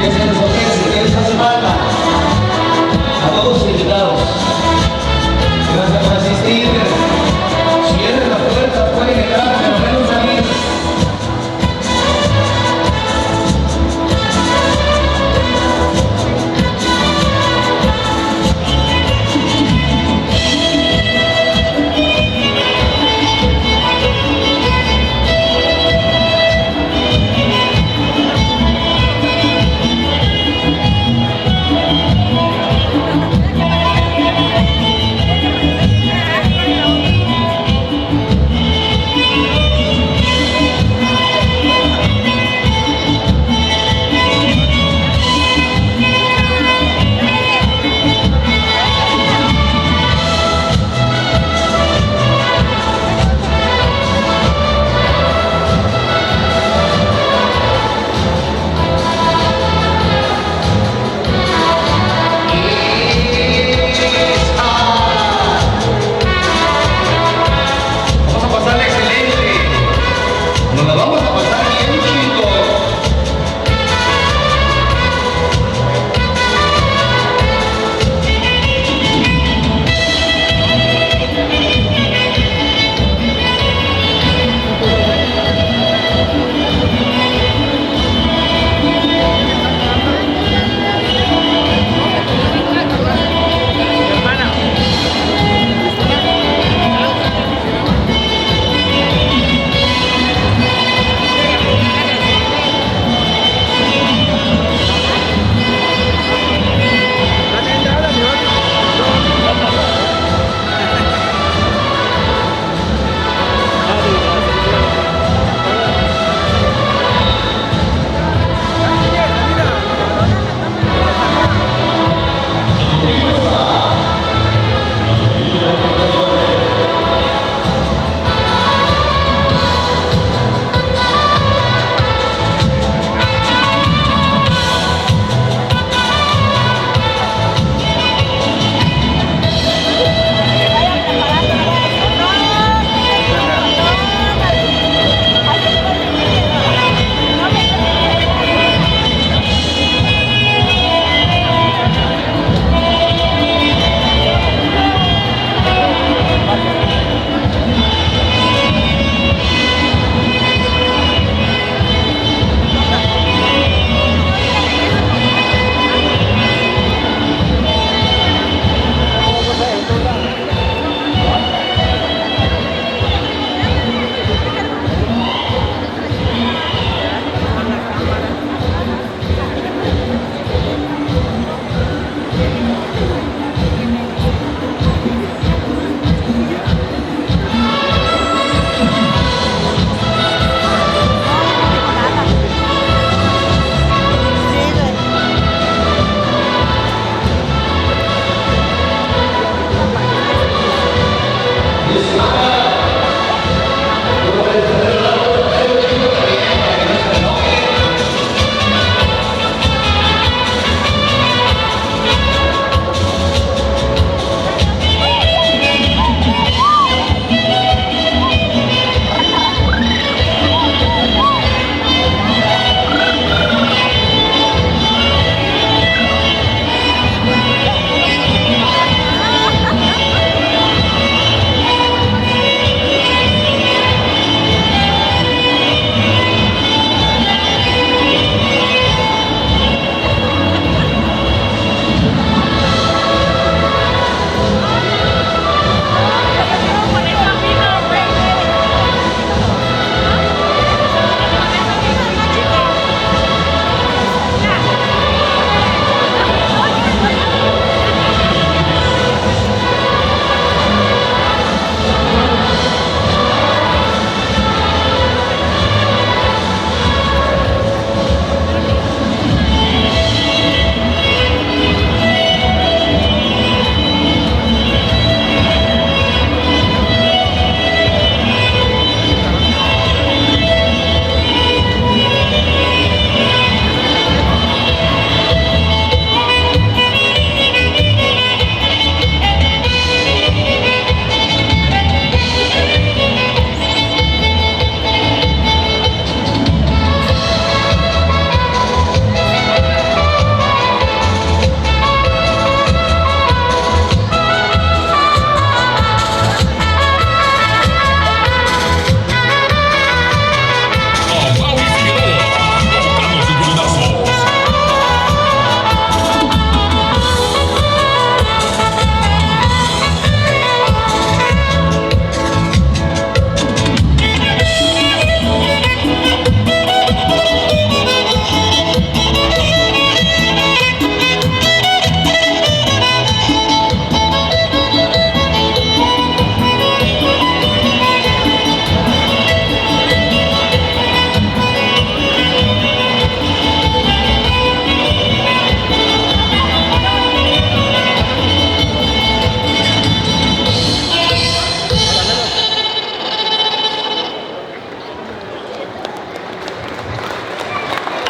que se les ofrece esta semana a todos los invitados. Gracias por asistir. Cierren las puertas, pueden entrar, pero menos salir.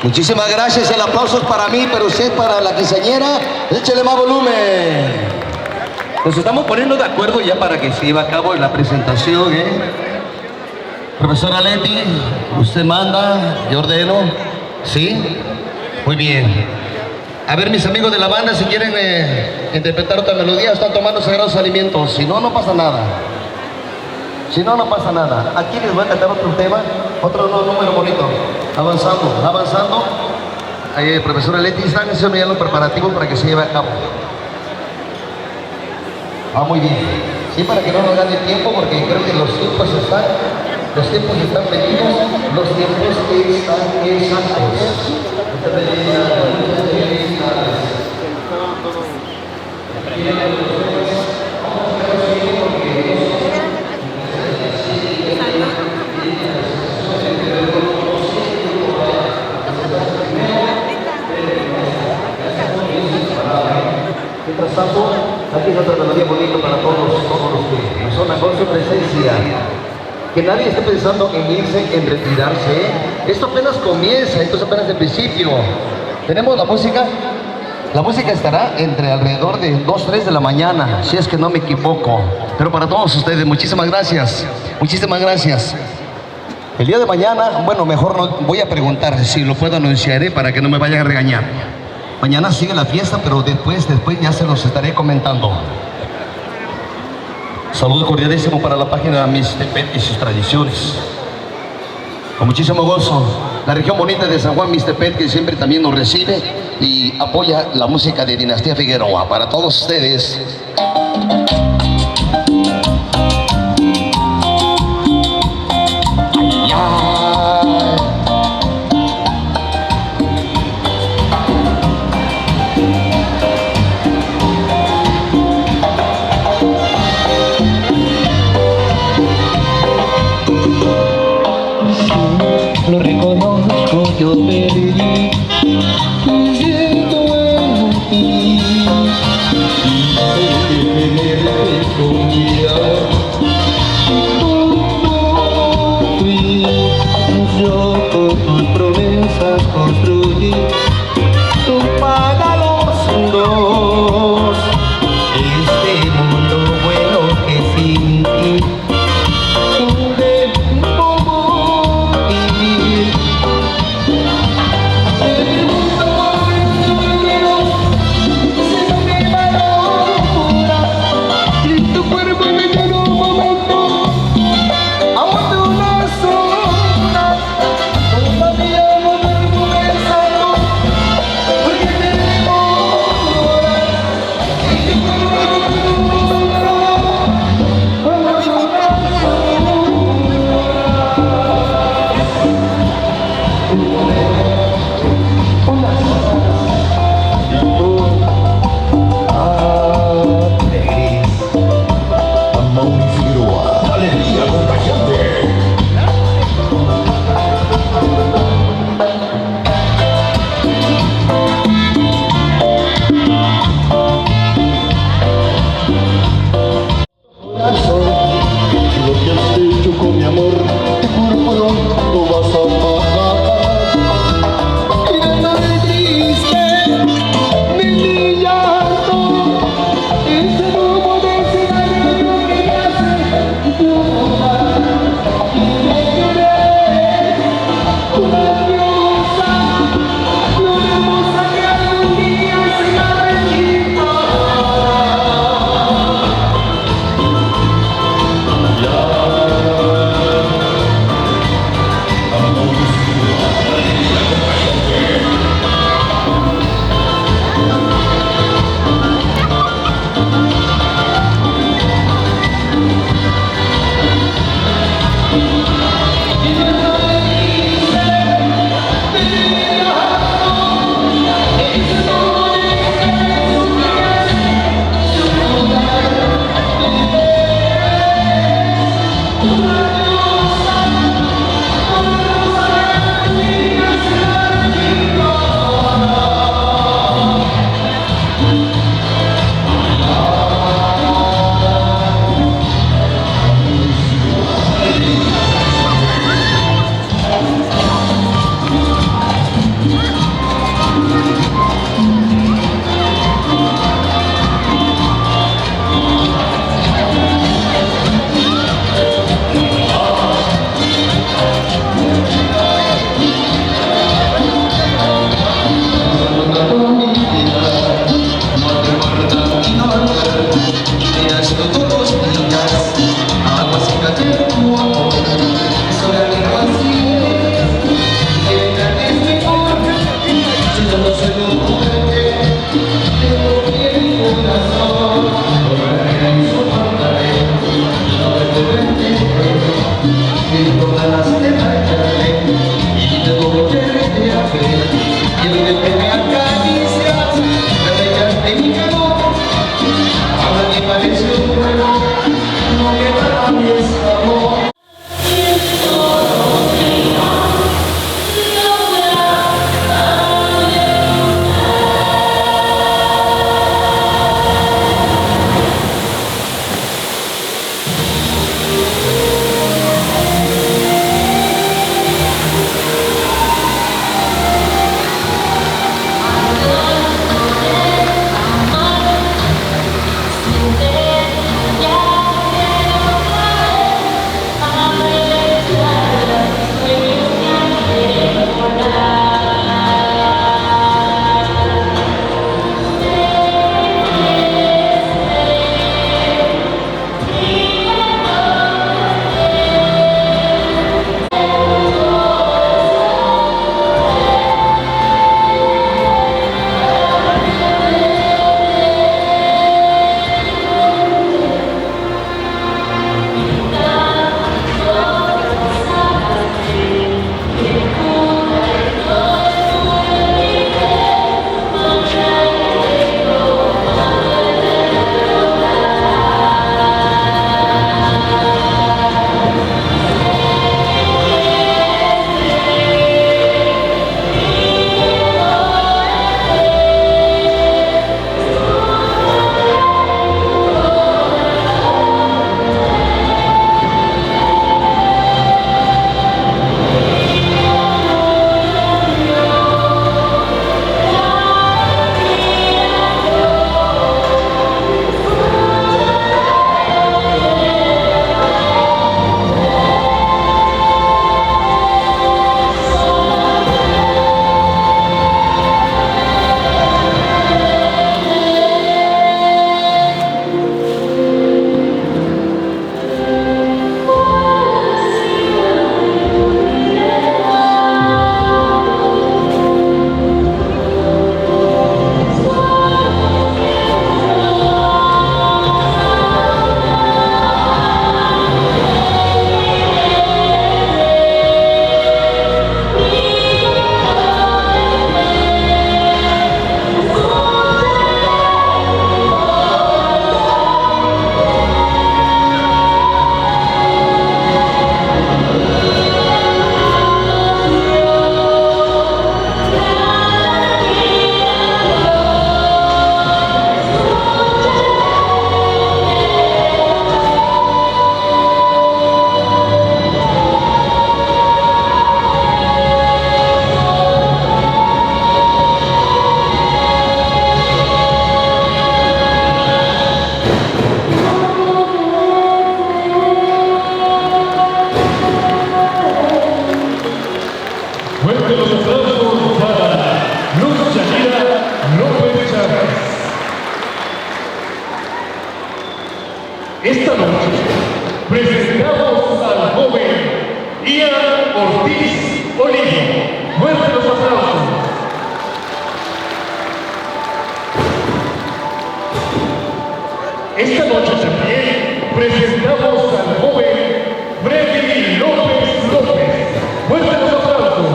Muchísimas gracias, el aplauso es para mí, pero usted para la quinceañera, échele más volumen. Nos estamos poniendo de acuerdo ya para que se lleve a cabo la presentación, ¿eh? Profesora Leti, usted manda, yo ordeno, ¿sí? Muy bien. A ver, mis amigos de la banda, si quieren interpretar otra melodía, están tomando sagrados alimentos, si no, no pasa nada. Si no, no pasa nada. Aquí les voy a cantar otro tema, otro número bonito. Avanzando, avanzando. Ahí, profesora Leti, están haciendo ya los preparativos para que se lleve a cabo. Muy bien. Sí, para que no nos gane tiempo, porque creo que los tiempos están medidos, los tiempos están exactos. Mientras tanto, aquí es otra melodía bonita para todos los que son con su presencia. Que nadie esté pensando en irse, en retirarse. Esto apenas comienza, esto es apenas el principio. Tenemos la música. La música estará entre alrededor de 2, 3 de la mañana, si es que no me equivoco. Pero para todos ustedes, muchísimas gracias. Muchísimas gracias. El día de mañana, bueno, mejor no voy a preguntar si lo puedo anunciar, para que no me vayan a regañar. Mañana sigue la fiesta, pero después ya se los estaré comentando. Saludo cordialísimo para la página Mixtepec y sus tradiciones. Con muchísimo gozo, la región bonita de San Juan Mixtepec, que siempre también nos recibe y apoya la música de Dinastía Figueroa. Para todos ustedes. Lo reconozco, yo perdí creyendo en ti. Y que me respondía, no fui. Yo con tus promesas construí tu págalos dos. Este mundo bueno que sin ti Esta noche presentamos al joven Ian Ortiz Olivo. Fuertes los aplausos. Esta noche también presentamos al joven Freddy López López. Fuertes los aplausos.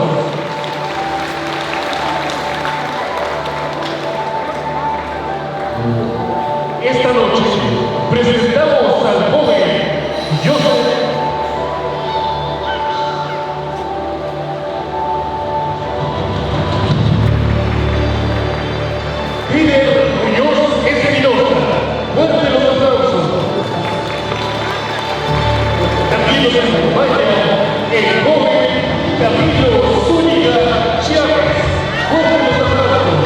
Esta noche presentamos al joven Joseph Líder Muñoz Espinosa. Fuerte los aplausos. También nos acompaña el joven Camilo Zúñiga Chávez. Fuerte los aplausos.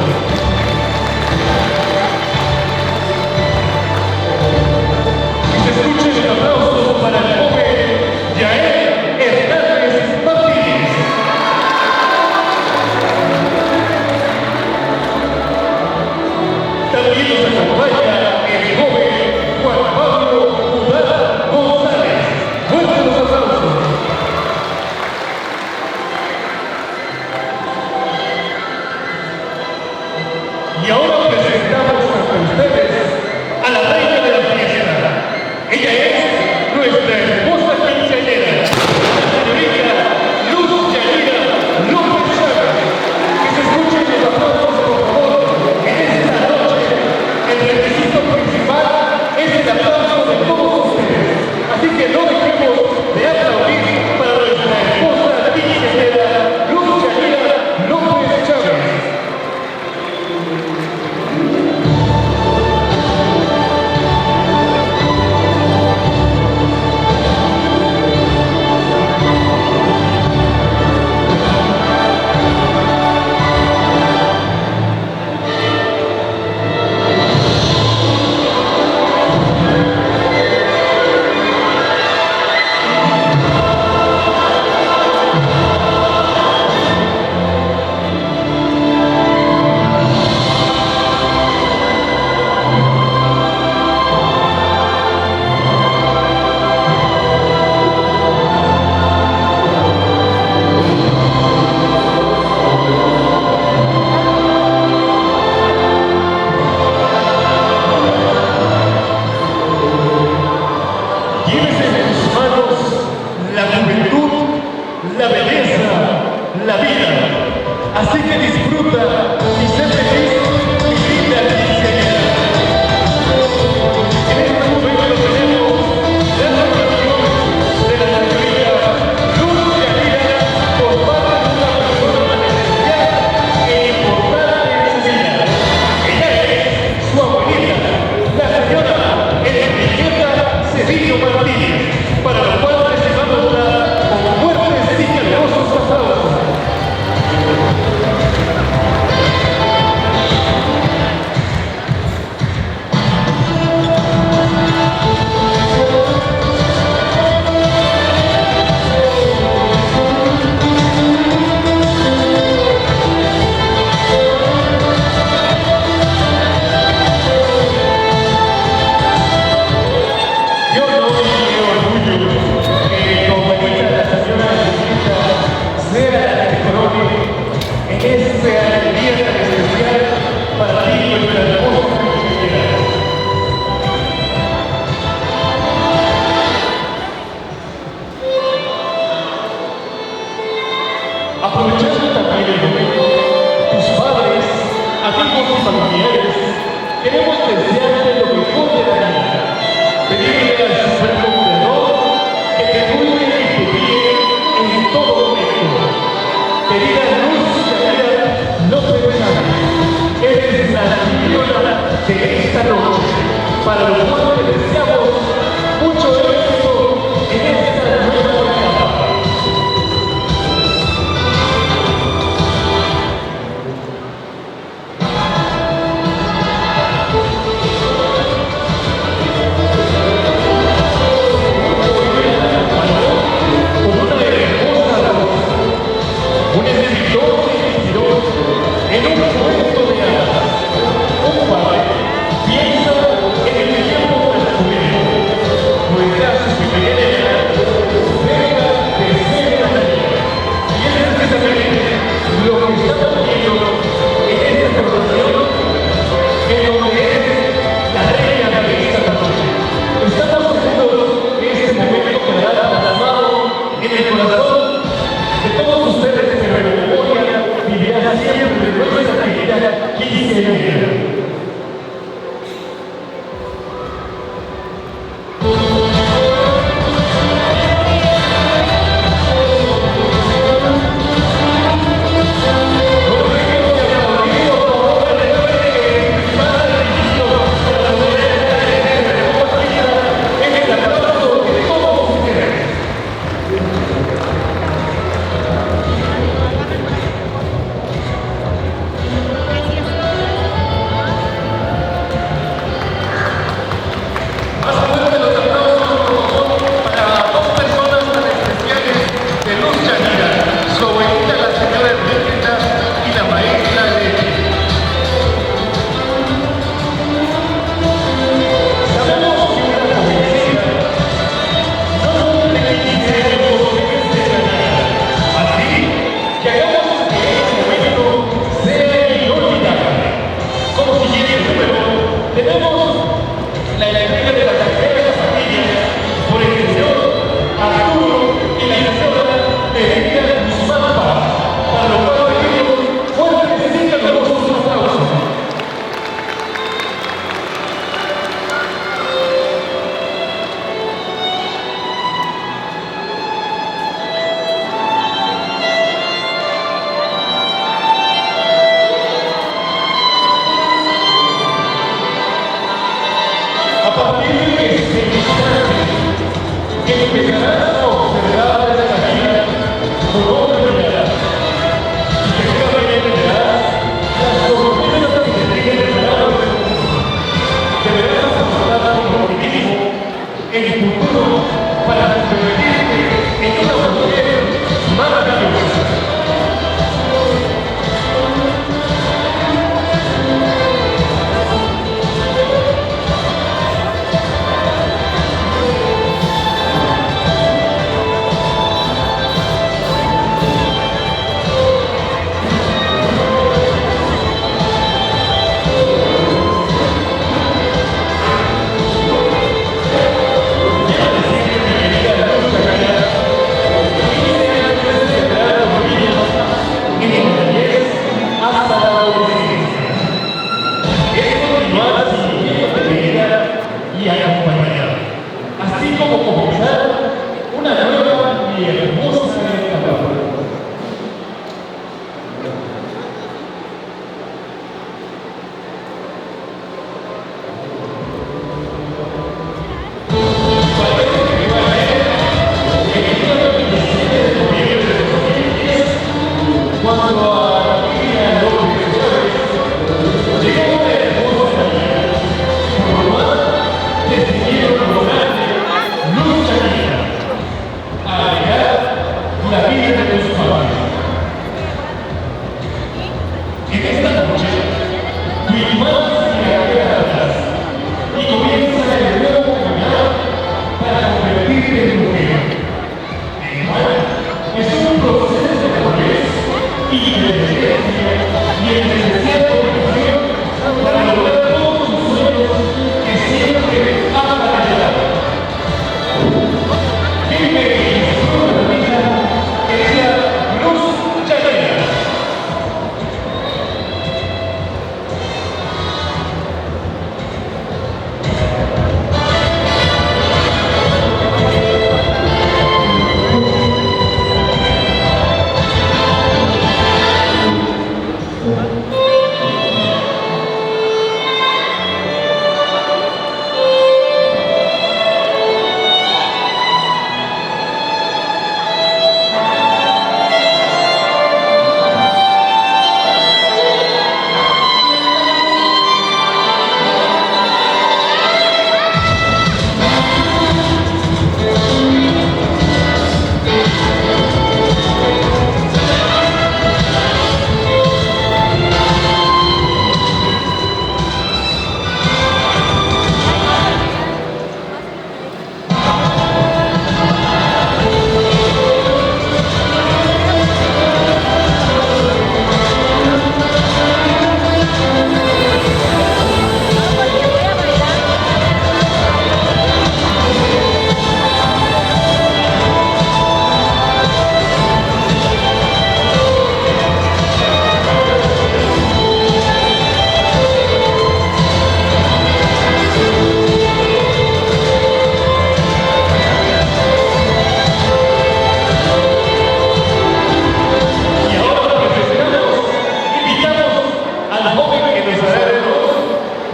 Y se escuchen los aplausos para el joven Yael Hernández Martínez. También nos acompaña el joven Juan Pablo Udal González. Fuertes los aplausos. Y ahora presentamos ante ustedes a la reina de la fiesta. Ella es nuestra hermosa quinceañera, la señorita Luz Yanira López Chávez. Que se escuchen los aplausos, por favor. En esta noche, el requisito principal es el aplauso de todos ustedes. Así que no dejemos de aplaudir para nuestra hermosa quinceañera Luz Yanira López Chávez. Tienes en tus manos la juventud, la belleza, la vida. Así que disfruta y sé feliz, mi linda quinceañera. En este momento tenemos la actuación de la señorita Luz Yanira por parte de una persona especial e importante en su vida. Ella es su abuelita, la señora Enriqueta Cedillo Martínez, para lo cual recibámosla con fuertes y calurosos aplausos. Yo no me orgullo que compañera de la señora Enriqueta sea la que corone en este día tan especial para ti, nuestra hermosa quinceañera. Aprovechando también el momento, tus padres, amigos y familiares, queremos desearte lo mejor de la vida. Pedirle al Supremo Creador que te cuide y te guíe en todo momento. Querida Luz Yanira López Chávez, eres la anfitriona de esta noche, para lo cual te deseamos mucho éxito en esta nueva etapa.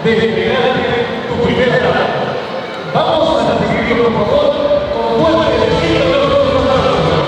desvelarte tu primer dama. Vamos a recibirlo, por favor, con fuerte deseo de los aplausos.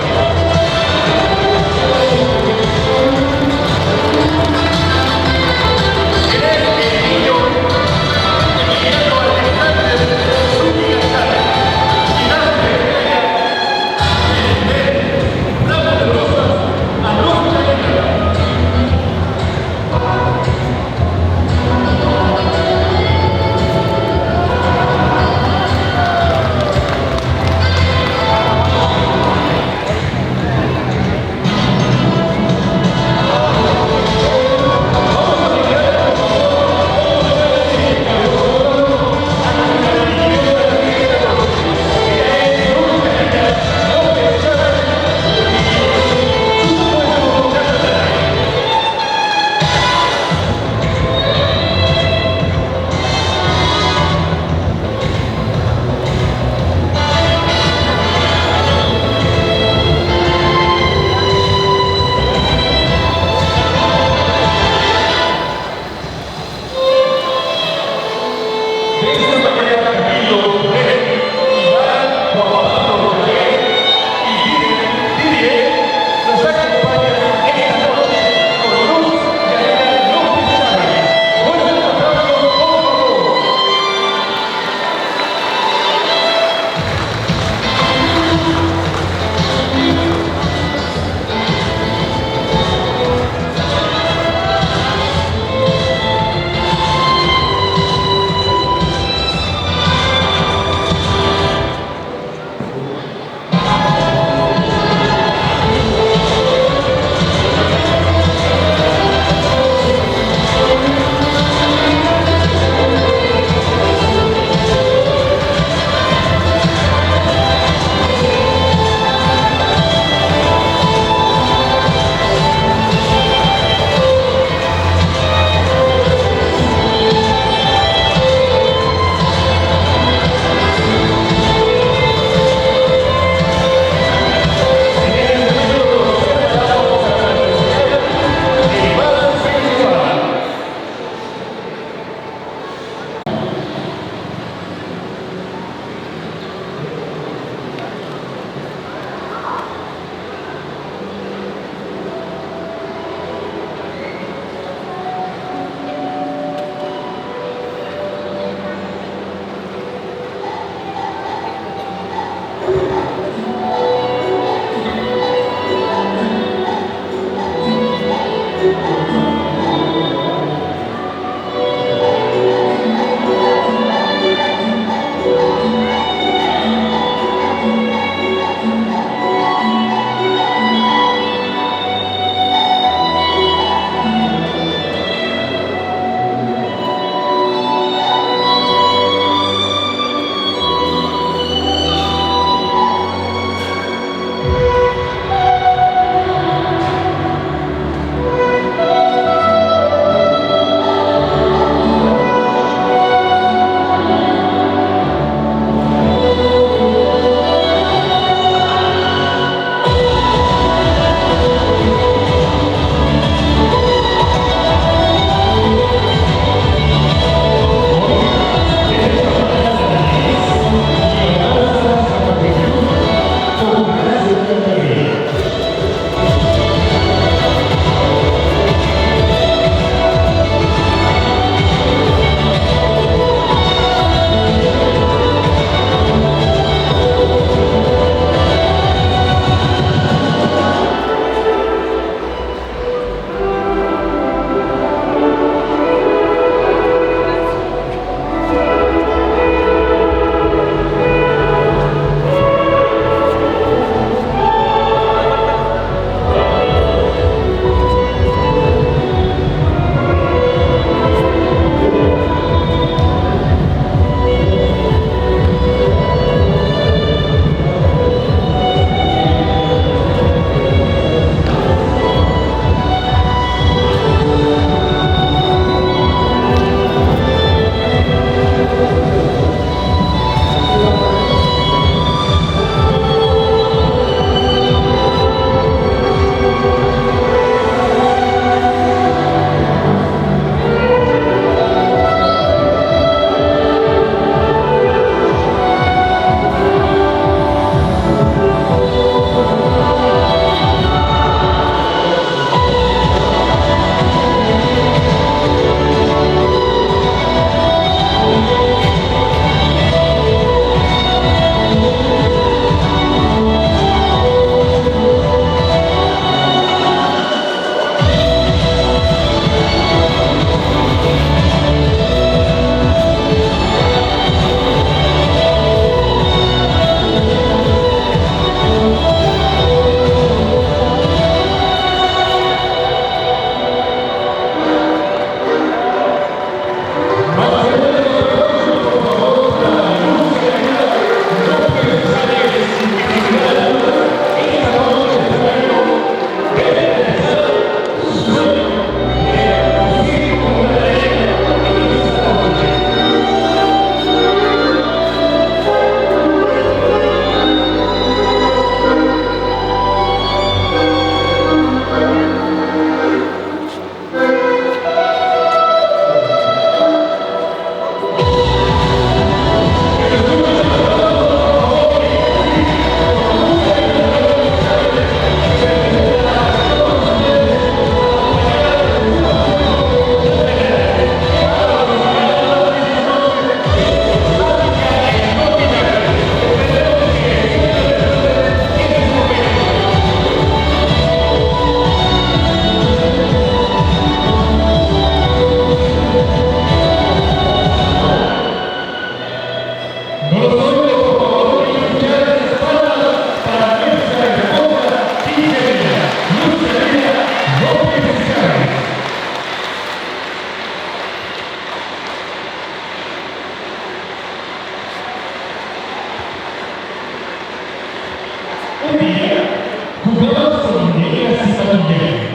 jugabas con muñecas y maquillaje.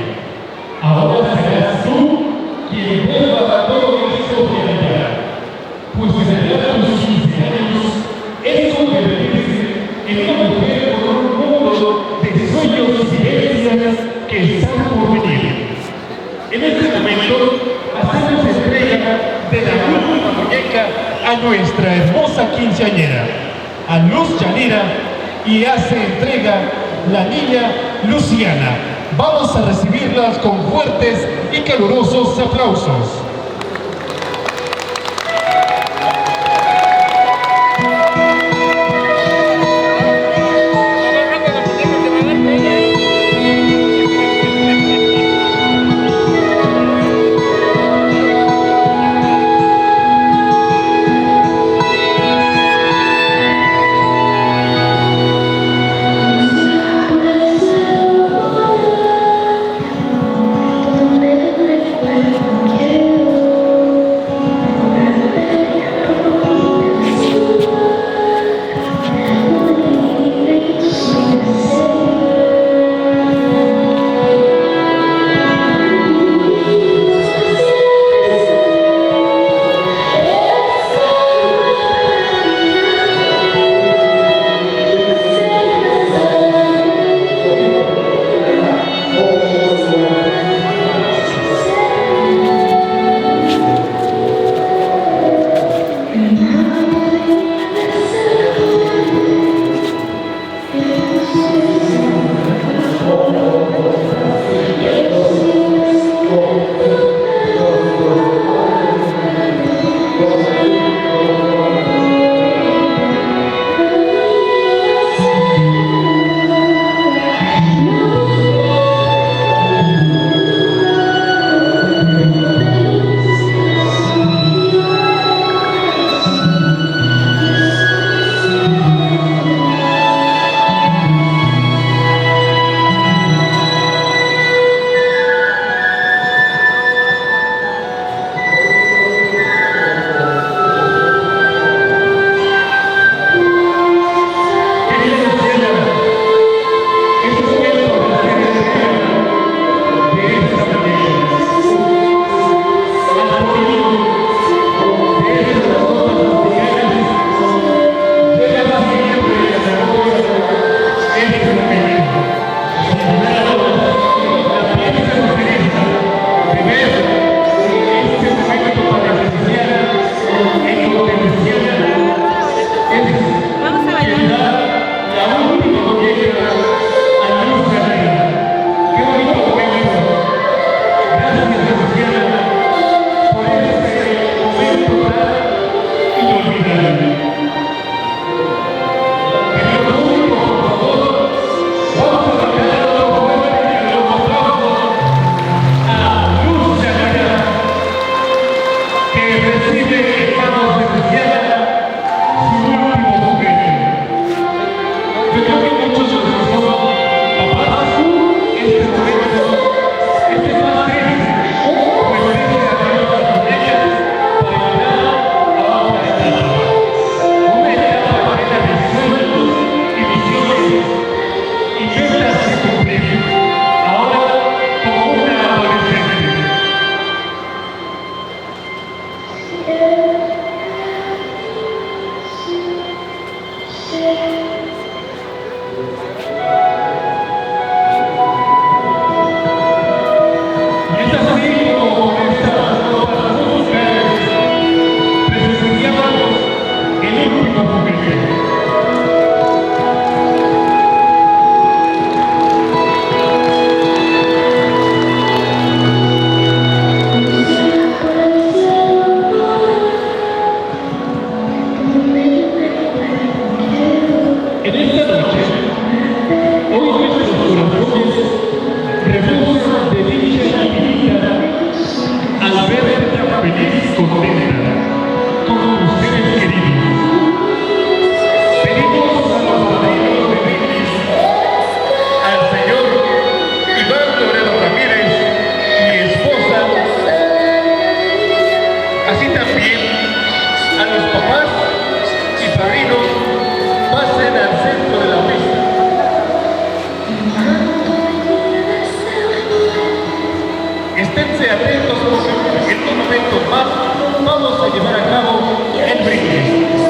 Ahora serás tú quien vuelva a todo esto realidad. Pues celebrar tus 15 años es convertirse en una mujer con un mundo de sueños y vivencias que están por venir. En este momento hacemos entrega de la última muñeca a nuestra hermosa quinceañera, a Luz Yanira, y hace entrega la niña Luciana. Vamos a recibirlas con fuertes y calurosos aplausos. pasen al centro de la mesa. atentos porque en un momento más vamos a llevar a cabo el brindis.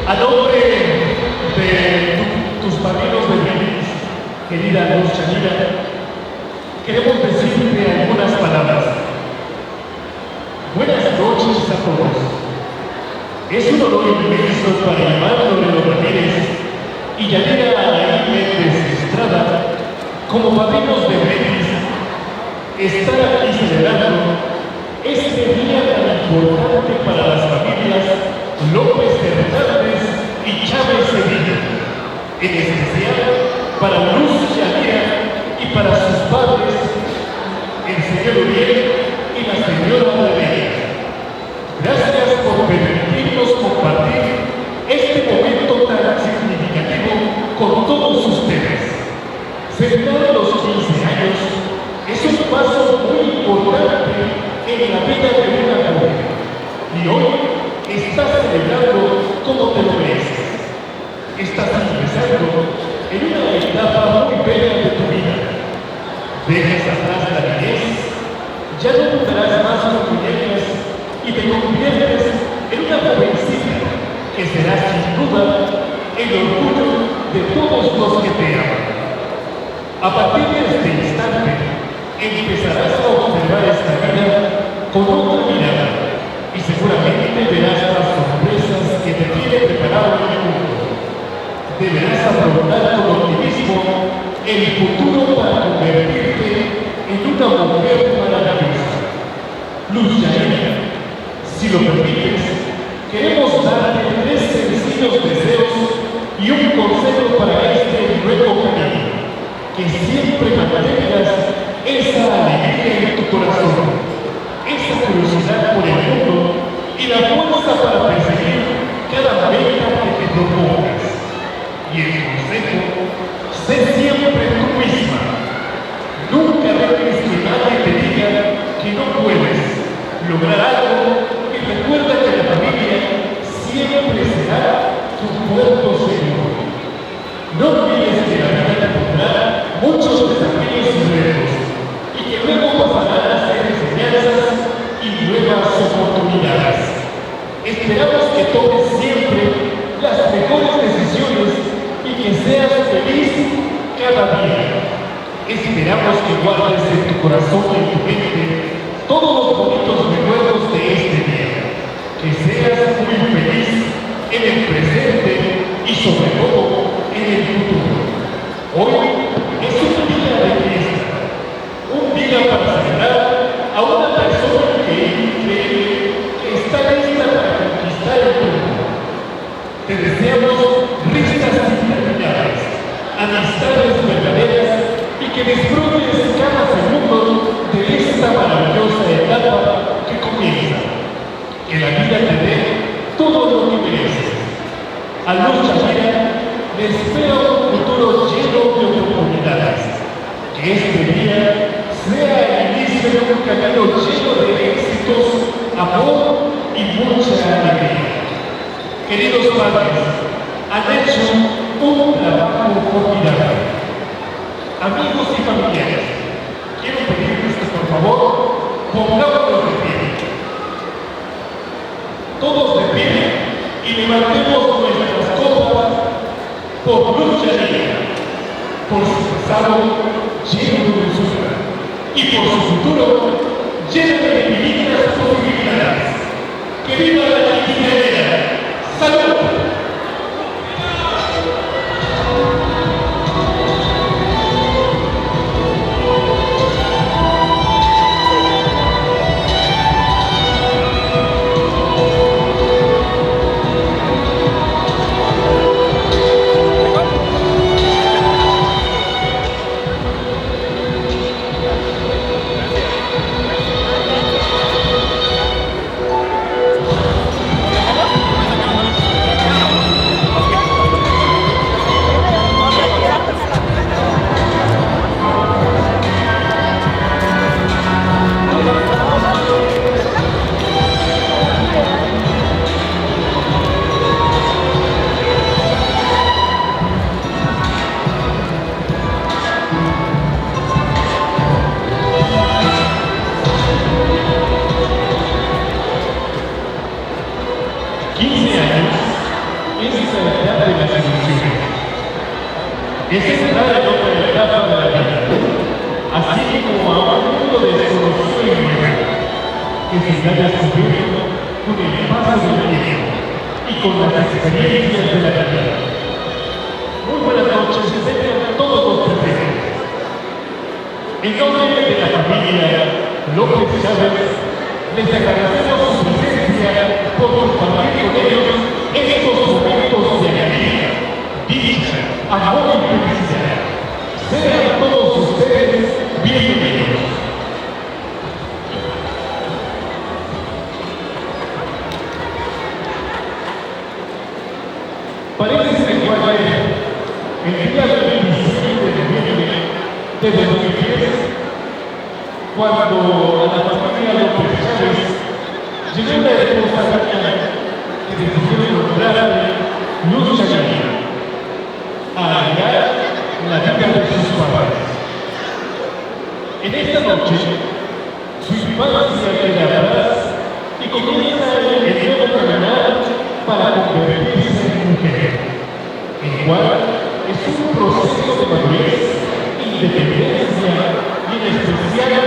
A nombre de tus padrinos de brindis, querida Luz Chanira, queremos decirte algunas palabras. Buenas noches a todos. Es un honor inmenso para Armando de los Ramírez y Yanira Alain Méndez Estrada, como padrinos de brindis, estar aquí celebrando este día tan importante para las familias López Hernández y Chávez Sevilla, en especial para Luz Chanira y para sus padres, el señor Uriel y la señora Valeria. Gracias por permitirnos compartir este momento tan significativo con todos ustedes. Celebrar los 15 años es un paso muy importante en la vida de una mujer y hoy estás celebrando como te lo mereces. Estás ingresando en una etapa muy bella de tu vida. Dejas atrás la niñez, ya no jugarás más con muñecas y te conviertes en una jovencita que será sin duda el orgullo de todos los que te aman. A partir de este instante, empezarás a observar esta vida con otra mirada y seguramente verás las sorpresas que te tiene preparado el mundo. Deberás afrontar con optimismo el futuro para convertirte en una mujer maravillosa. Luz Yair, si lo permites, queremos darte 3 sencillos deseos y un consejo para este nuevo camino. Que siempre mantengas esa alegría en tu corazón, esa curiosidad por el mundo y la fuerza para perseguir cada meta que te propongas. Y el consejo, sé siempre tú misma. Nunca dejes que nadie te diga que no puedes lograr algo, y recuerda que la familia siempre será tu puerto seguro. No olvides que la vida te pondrá muchos desafíos y retos, y que luego pasarán a ser enseñanzas y nuevas oportunidades. Esperamos que tomes siempre las mejores decisiones y que seas feliz cada día. Esperamos que guardes en tu corazón y en tu mente todos los bonitos recuerdos de este día. Que seas muy feliz en el presente y sobre todo en el futuro. Hoy es un día de fiesta, un día para celebrar a una persona increíble que está lista para conquistar el mundo. Te deseamos risas interminables, amistades verdaderas y que disfrutes cada segundo de esta maravillosa etapa que comienza. Que la vida te dé todo lo que mereces. A Luz Yair le espera un futuro lleno de oportunidades. Que este día sea el inicio de un camino lleno de éxitos, amor y mucha alegría. Queridos padres, han hecho un trabajo formidable. Amigos y familiares, quiero pedirles que por favor pongámonos de pie. Todos de pie y levantemos nuestras copas por Luz Yair, por su pasado lleno de dulzura y por su futuro lleno de infinitas posibilidades. ¡Que viva la quinceañera! ¡Salud! Es entrar en otra etapa de la vida, así como a un mundo desconocido y nuevo, que se está descubriendo con el paso del tiempo y con las experiencias de la vida. Muy buenas noches, tengan todos los presentes. En nombre de la familia López Chávez, les agradecemos su presencia por compartir con ellos estos momentos de alegría, dicha, amor y felicidad. Sean todos ustedes bienvenidos. Parece ser que fue el día del 27 de noviembre de 2010, cuando a la familia López Chávez llegó la esposa Daniela, que decidieron nombrarle Luz Yair, a alegrar la vida de sus padres. En esta noche, su infancia queda atrás y y comienza el nuevo caminar para convertirse en mujer, el cual es un proceso de madurez, independencia y en especial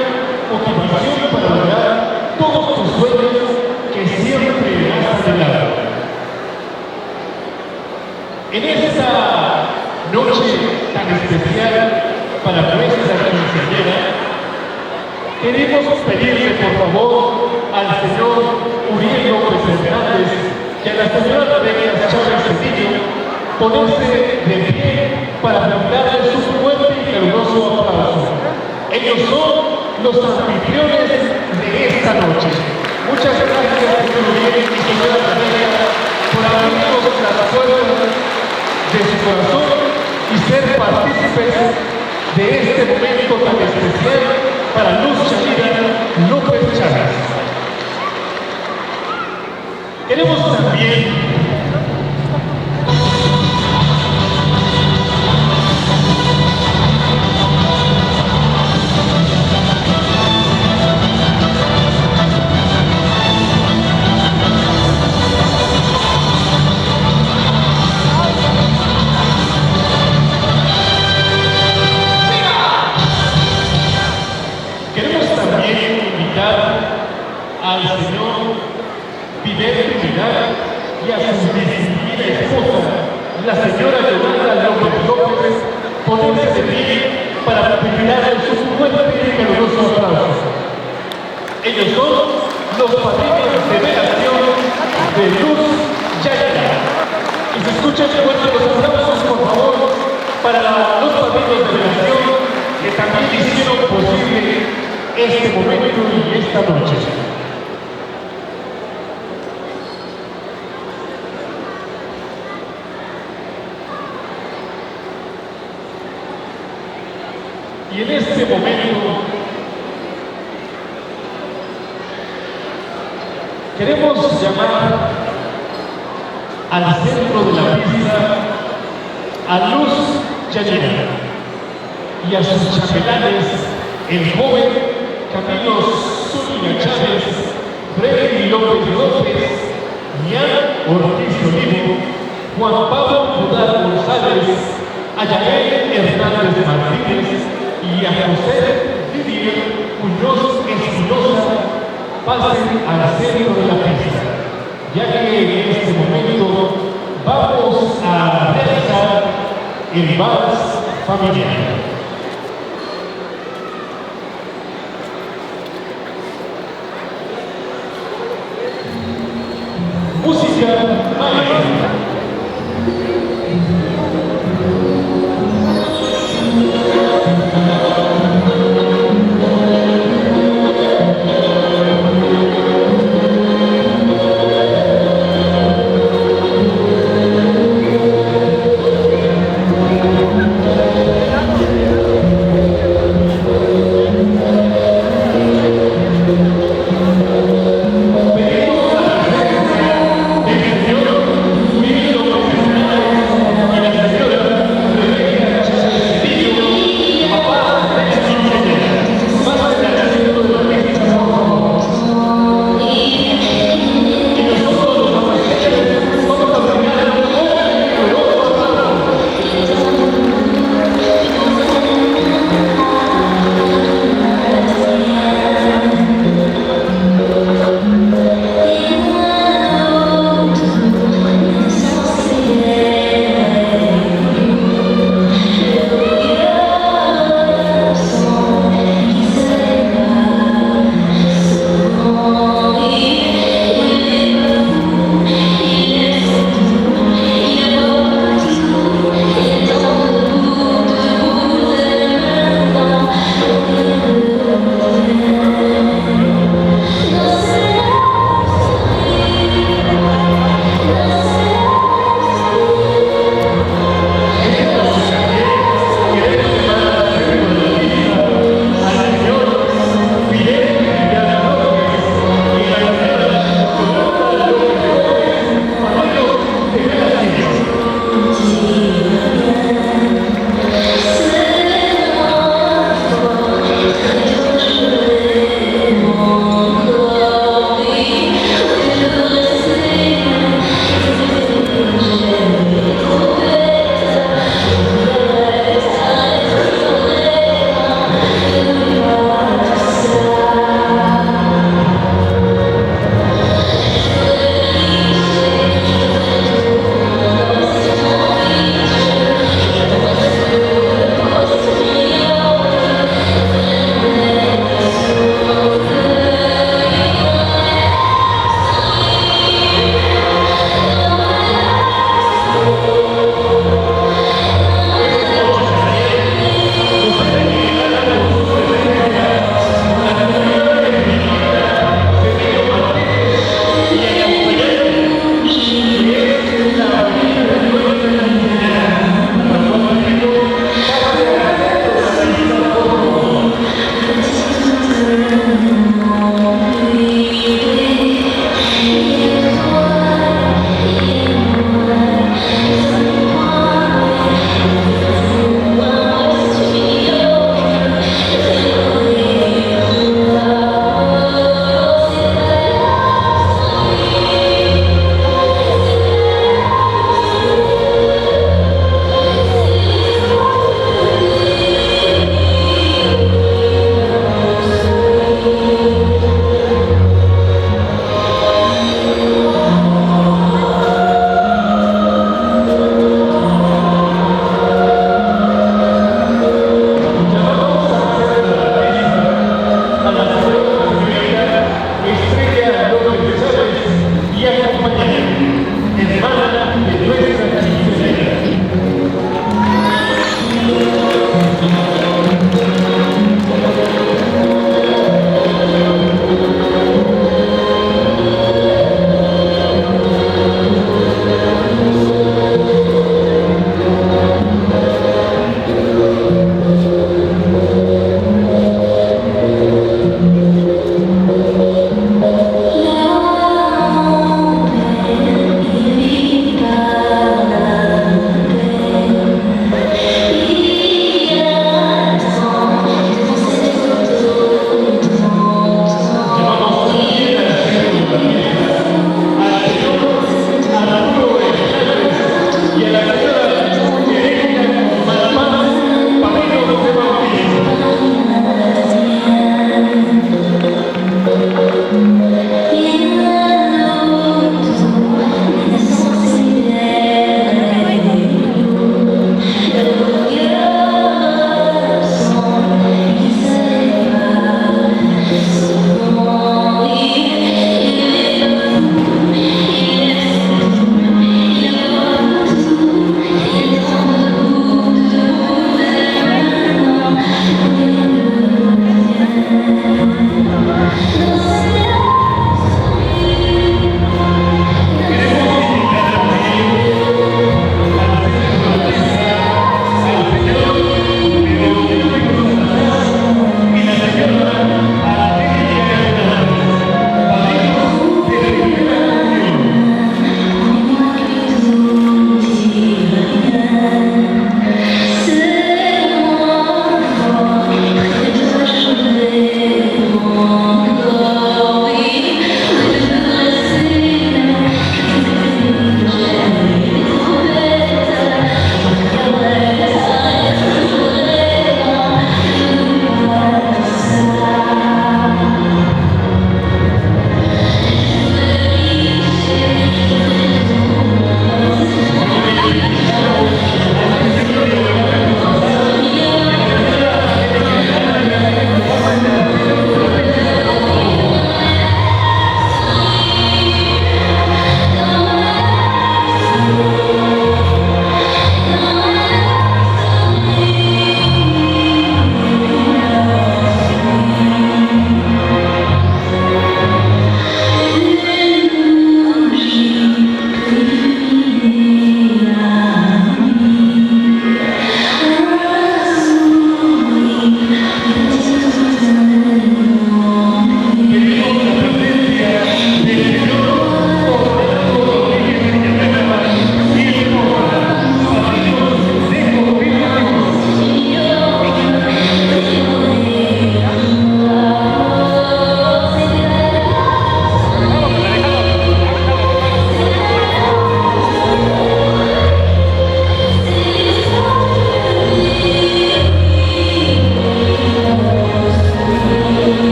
motivación para lograr todos tus sueños que siempre has anhelado. En esta noche tan especial para nuestra quinceañera, queremos pedirle por favor al señor Uriel López Hernández y a la señora Rebeca Chávez Cedillo ponerse de pie para brindarles un fuerte y caluroso aplauso. Ellos son los anfitriones de esta noche. Muchas gracias, señor Uriel y señora Rebeca, por abrirnos las puertas de su corazón y ser partícipes de este momento tan especial para Luz Yanira López Chávez. Queremos también invitar al señor Fidel Trinidad y a su distinguida esposa, la señora Yolanda López López, ponerse de pie para brindarles un fuerte y caluroso aplauso. Ellos son los padrinos de velación de Luz Yanira. Y se escuchan fuerte los aplausos, por favor, para los padrinos de velación que también hicieron posible este momento y esta noche. Y en este momento queremos llamar al centro de la pista a Luz Yanira y a sus chapelanes, el joven Camilo Zúñiga Chávez, Freddy López López, Mian Ortiz Olivo, Juan Pablo Budar González, a Yael Hernández Martínez y a José Didier Muñoz Espinosa pasen al centro de la pista, ya que en este momento vamos a realizar el vals familiar. Música maestra.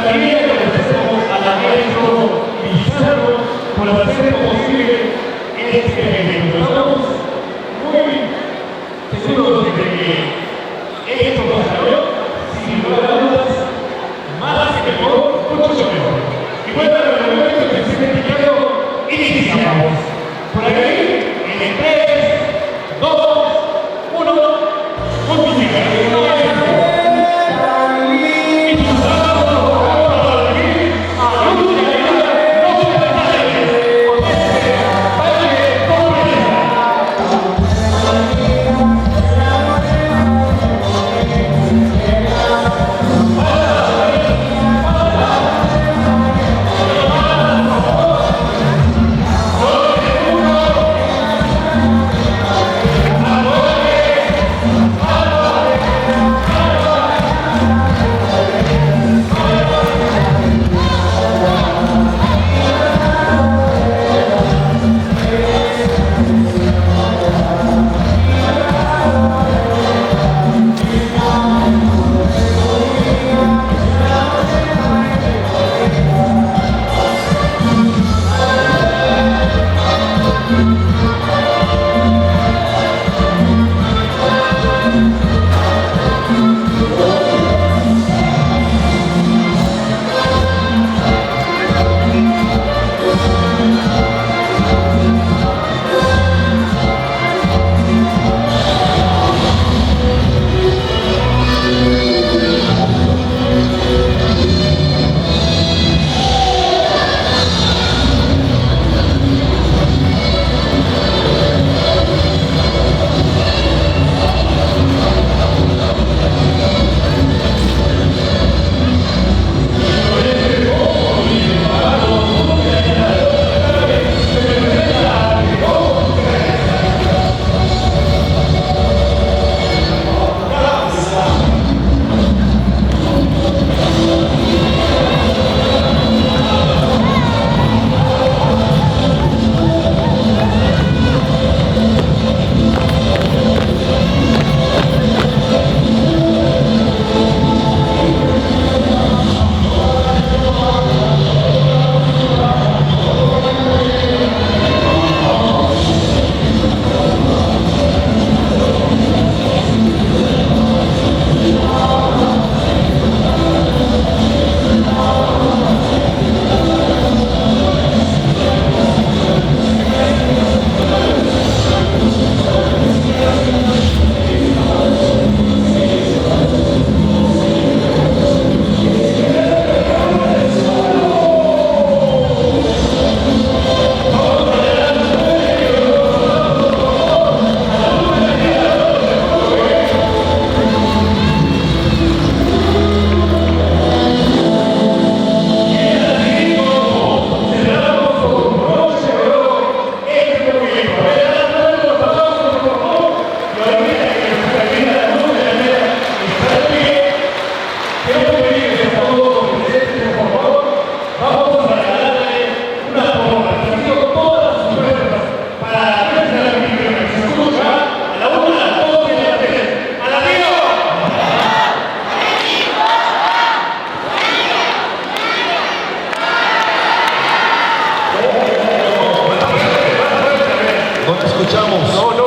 También agradecemos a la maestro Pizarro por hacer posible este evento. Estamos muy seguros de que esto pasará, sin lugar a dudas, más que mejor, mucho mejor. Y bueno, en el momento que se esté indicando, iniciamos. Por ahí, en 3, 2, 1, música.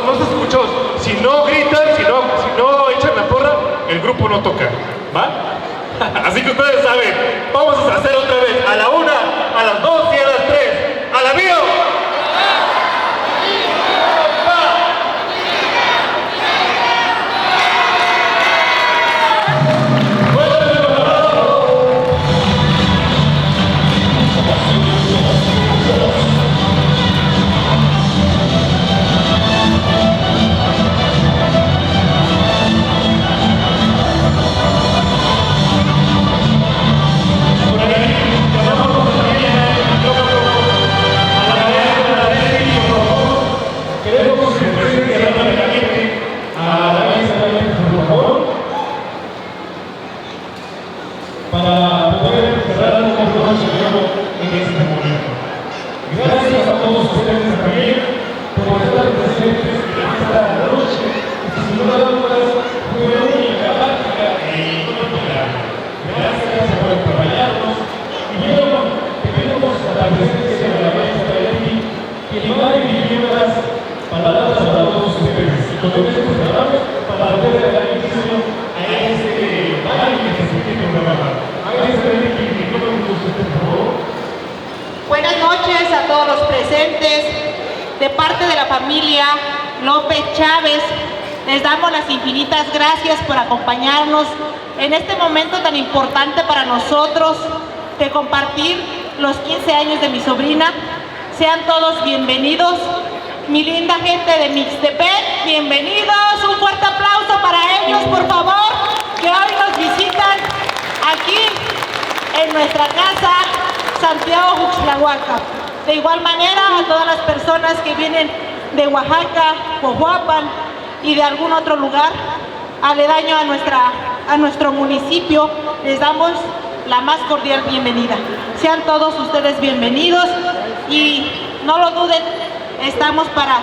No se escuchó. Si no gritan, si no echan la porra, el grupo no toca, ¿va? Así que ustedes saben, vamos a hacer otra vez, a la 1, a las 2 y a las 3. ¡A la mío! Para poder cerrar un compromiso en este momento. Gracias a todos ustedes también por estar presentes en esta noche, que sin duda alguna fue única, mágica e icónica. Gracias por acompañarnos. presencia de la maestra Leti, quien va a dirigir unas palabras para todos ustedes. Y con esto cerramos para poder dar inicio a este baile que se tiene programado. Maestra Leti, ¿cómo me gusta usted, por favor? Buenas noches a todos los presentes. De parte de la familia López Chávez, les damos las infinitas gracias por acompañarnos en este momento tan importante para nosotros de compartir los 15 años de mi sobrina. Sean todos bienvenidos. Mi linda gente de Mixtepec, bienvenidos. Un fuerte aplauso para ellos, por favor, que hoy nos visitan aquí en nuestra casa Santiago Juxtlahuaca. De igual manera, a todas las personas que vienen de Oaxaca, Coahuapan y de algún otro lugar aledaño a nuestro municipio, les damos la más cordial bienvenida. Sean todos ustedes bienvenidos y no lo duden, estamos para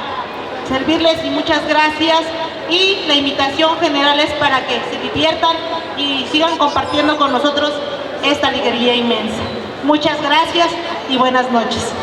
servirles y muchas gracias. Y la invitación general es para que se diviertan y sigan compartiendo con nosotros esta alegría inmensa. Muchas gracias y buenas noches.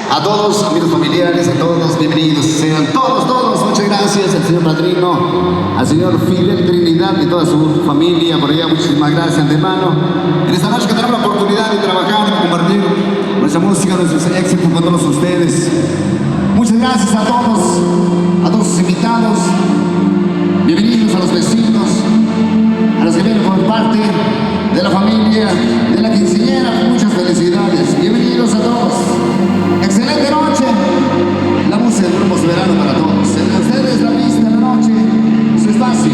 A todos, amigos familiares, a todos, bienvenidos sean todos, muchas gracias al señor padrino, al señor Fidel Trinidad y toda su familia por allá, muchísimas gracias de antemano. En esta noche que tenemos la oportunidad de trabajar y compartir nuestra música, nuestros éxitos con todos ustedes. Muchas gracias a todos sus invitados, bienvenidos a los vecinos, a los que vienen por parte de la familia, de la quinceañera, muchas felicidades, bienvenidos a todos. Excelente noche, la música de Grupos de Verano para todos. Entre ustedes la pista de la noche, su espacio.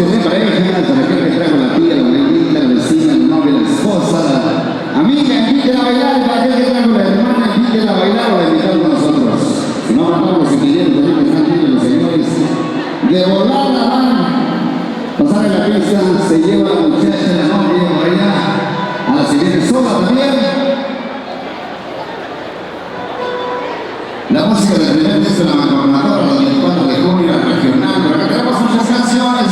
que den para ellos, para aquel que trajo la tía, la abuelita, la vecina, la novia, la esposa, la amiga, inviten a bailar, y para aquel que trajo la hermana, inviten a bailar o a invitar con nosotros. Si no matamos los ingredientes, también están viendo los señores. De volar la van, pasar en la pista, se lleva a la muchacha, la novia, por allá, a la siguiente sola también. La música de repente es la macronadora del 24 de junio, la regional, pero acá tenemos muchas canciones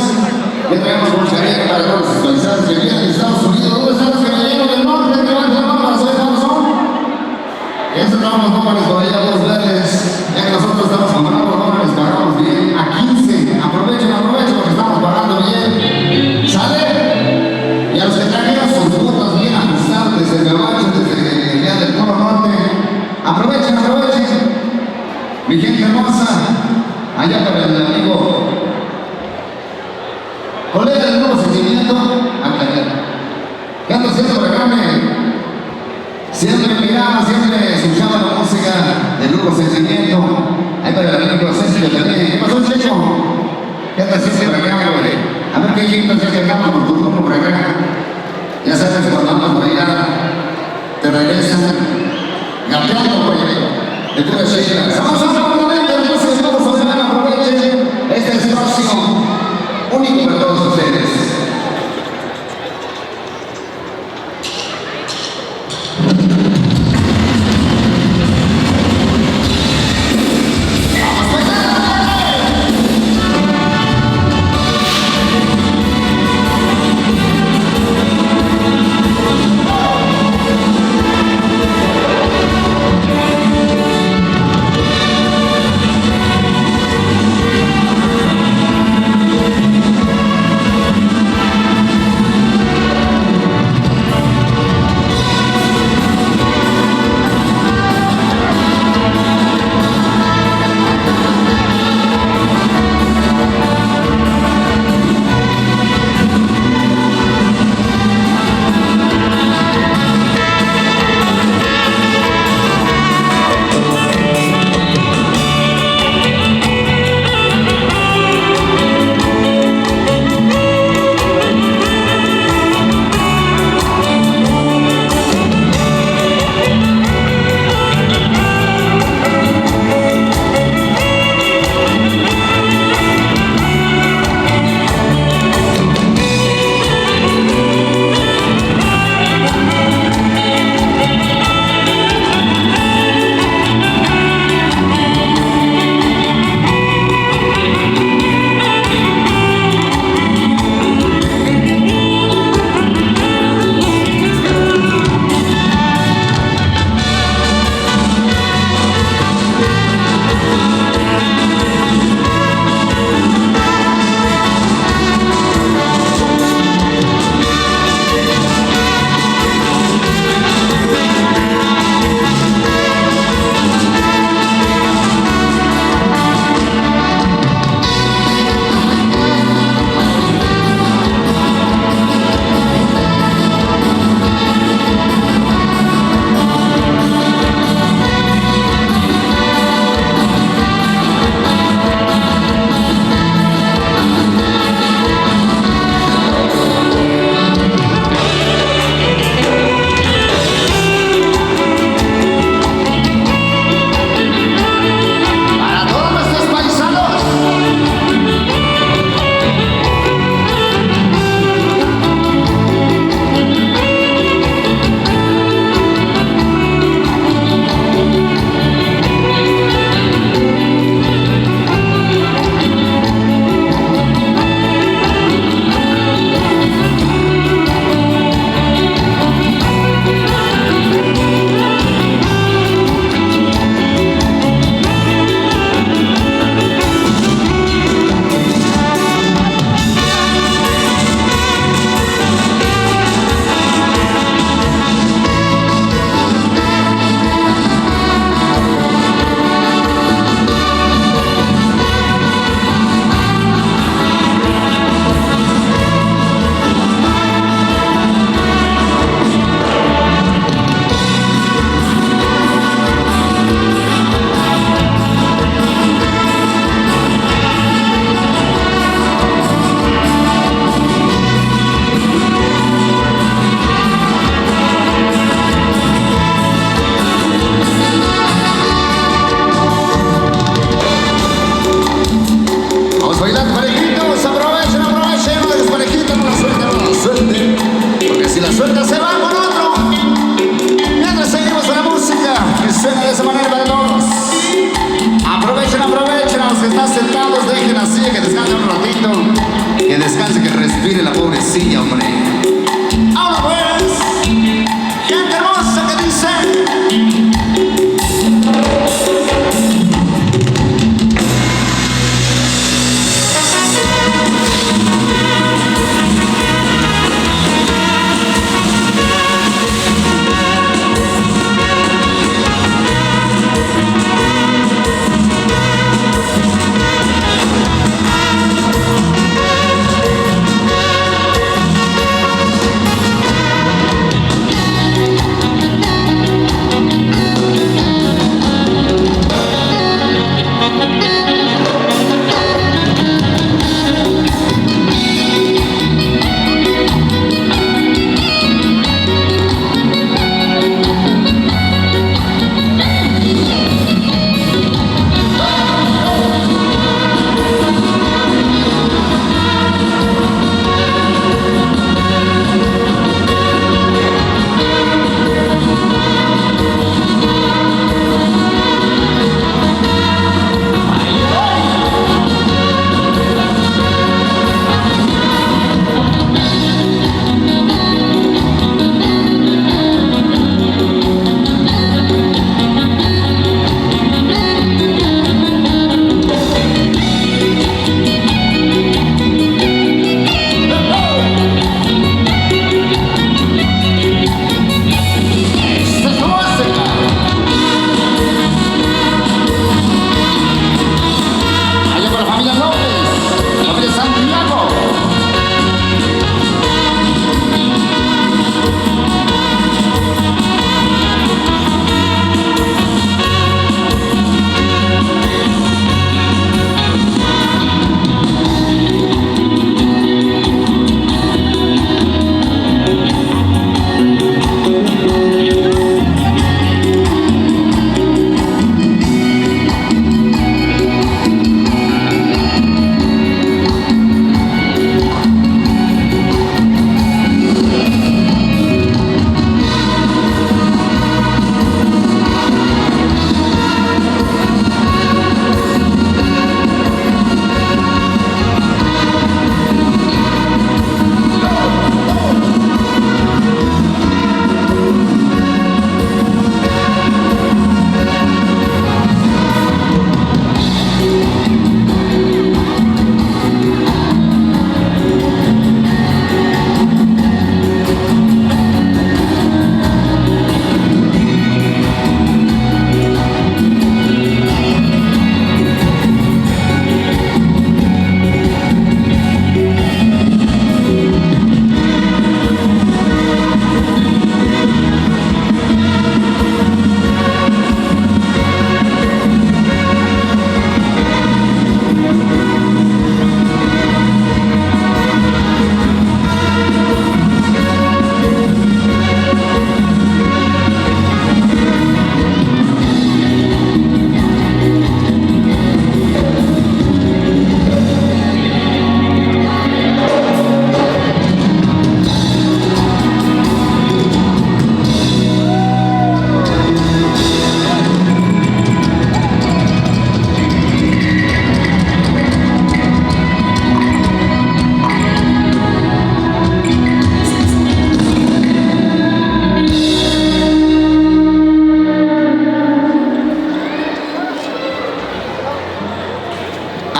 que traemos con cariño para todos los paisanos que vienen de Estados Unidos. ¿Dónde están los que vinieron del norte? Que van a llamar soy Samson. Estos son los dólares por allá, los verdes. Ya que nosotros estamos comprando dólares, pagamos bien a 15. Aprovechen porque estamos pagando bien. ¿Sale? Y a los que trajeron sus botas bien ajustadas desde el gabacho, desde el día del Polo Norte, aprovechen. Mi gente hermosa, allá para el amigo, colega del Nuevo Sentimiento, ¿qué ando haciendo por acá? Siempre miraba, siempre escuchaba la música del Nuevo Sentimiento, ahí para el amigo César también. ¿Qué pasó, Checo? ¿Qué ando haciendo por acá, güey? A ver qué gente se acercamos por tu grupo por acá. Ya sabes, cuando andas por allá, te regresan, gateando por allá. De pura Sheila. Vamos entonces vamos a ver, aprovechen este espacio único para todos ustedes. chance que respire la pobrecilla, hombre. Ahora pues, gente hermosa que dice.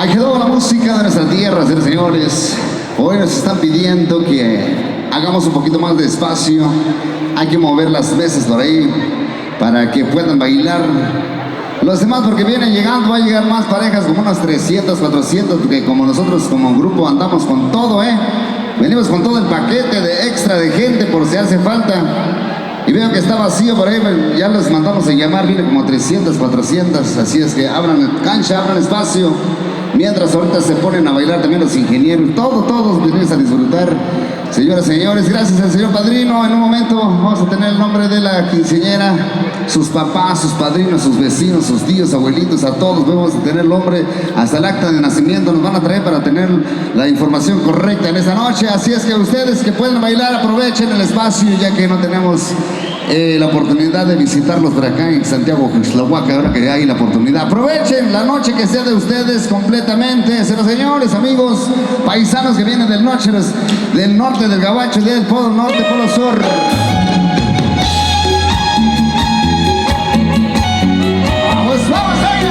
Ahí quedó la música de nuestra tierra, señores. Hoy nos están pidiendo que hagamos un poquito más de espacio. Hay que mover las mesas por ahí para que puedan bailar. Los demás, porque vienen llegando, va a llegar más parejas, como unas 300, 400, porque como nosotros como grupo andamos con todo, venimos con todo el paquete de extra de gente por si hace falta. Y veo que está vacío por ahí, ya les mandamos a llamar, viene como 300, 400, así es que abran cancha, abran espacio. Mientras ahorita se ponen a bailar también los ingenieros, todos venimos a disfrutar. Señoras y señores, gracias al señor padrino. En un momento vamos a tener el nombre de la quinceañera, sus papás, sus padrinos, sus vecinos, sus tíos, abuelitos, a todos vamos a tener el nombre, hasta el acta de nacimiento nos van a traer para tener la información correcta en esa noche. Así es que ustedes que pueden bailar, aprovechen el espacio ya que no tenemos la oportunidad de visitarlos por acá en Santiago Ixtlahuaca, ahora que hay la oportunidad. Aprovechen la noche que sea de ustedes completamente, señores, amigos, paisanos que vienen del norte del Gabacho, del Polo Norte, Polo Sur. ¡Vamos allá!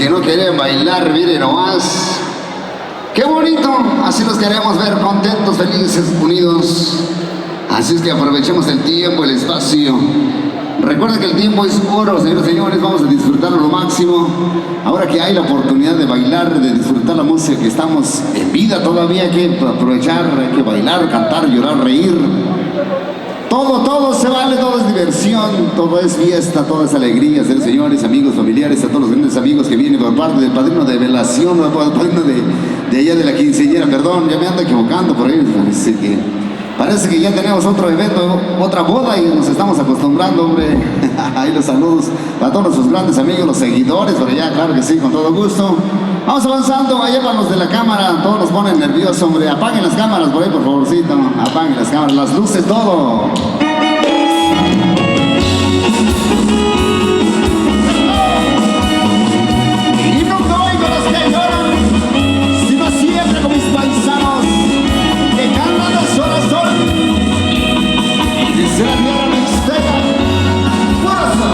que no quieren bailar, miren nomás. ¡Qué bonito! Así los queremos ver contentos, felices, unidos. Así es que aprovechemos el tiempo, el espacio. Recuerden que el tiempo es oro, señores y señores, vamos a disfrutarlo lo máximo. Ahora que hay la oportunidad de bailar, de disfrutar la música, que estamos en vida todavía, hay que aprovechar, hay que bailar, cantar, llorar, reír. Todo se vale, todo es diversión, todo es fiesta, todo es alegría, señores, amigos, familiares, a todos los grandes amigos que vienen por parte del padrino de velación, el padrino de allá de la quinceañera, perdón, ya me ando equivocando por ahí, parece que ya tenemos otro evento, otra boda y nos estamos acostumbrando, hombre. Ahí los saludos a todos nuestros grandes amigos, los seguidores, por allá, claro que sí, con todo gusto. Vamos avanzando, allá para los de la cámara, todos nos ponen nerviosos, hombre. Apaguen las cámaras por ahí, por favorcito. Apaguen las cámaras, las luces, todo. Y nunca oigo los que lloran, sino siempre con mis paisanos que cantan de sol a sol. Dice la tierra mixteca, fuerza.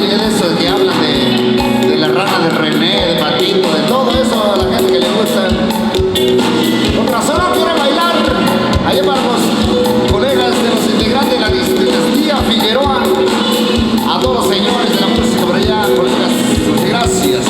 oye de eso que hablan de la rana de René, de Patito, de todo eso a la gente que le gusta. Con razón no quiere bailar. Allá para los colegas de los integrantes de la dinastía Figueroa, a todos los señores de la música por allá, colegas, muchas gracias.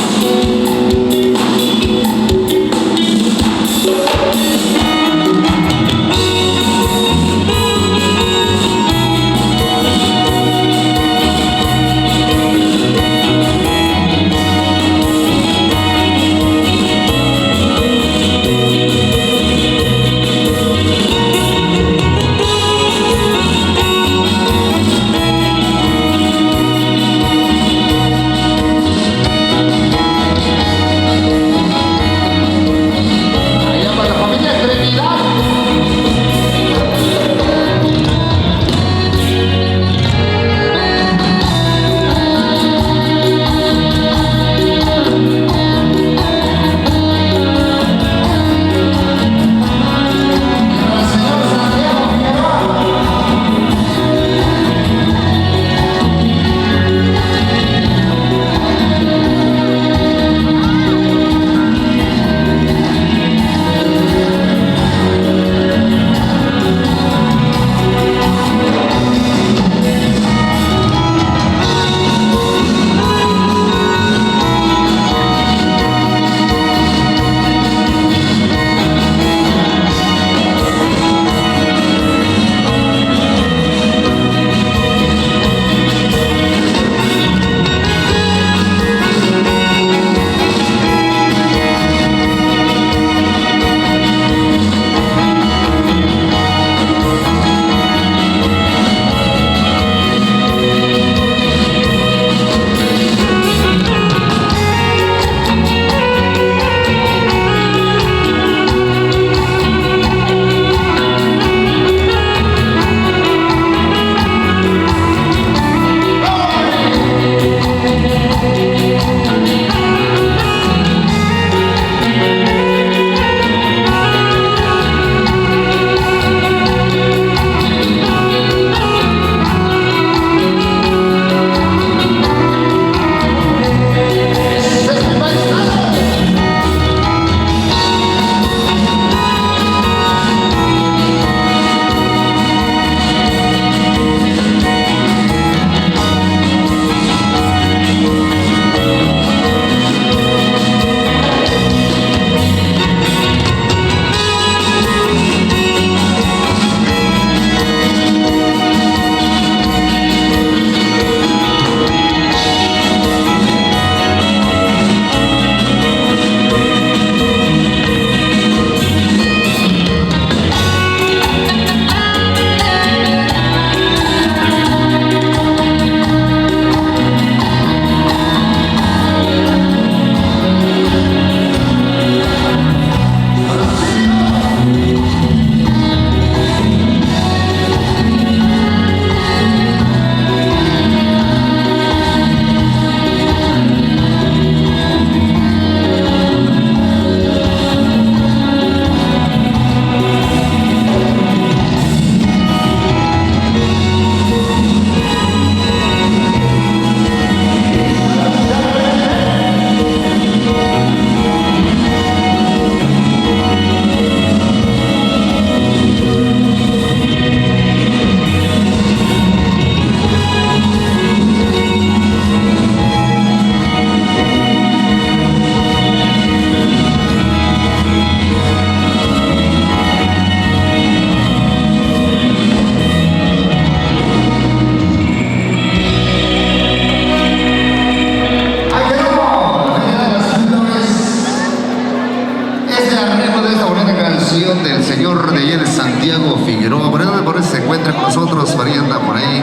Del señor de ayer, Santiago Figueroa. Por eso se encuentra con nosotros, María anda por ahí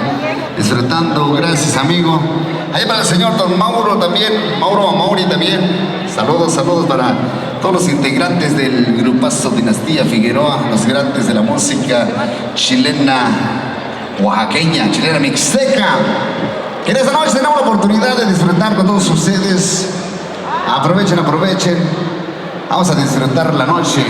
disfrutando. Gracias, amigo. Ahí para el señor Don Mauro también, Mauri también. Saludos para todos los integrantes del grupazo Dinastía Figueroa, los grandes de la música chilena, oaxaqueña, chilena mixteca. Que en esta noche tenemos la oportunidad de disfrutar con todos ustedes. Aprovechen. Vamos a disfrutar la noche.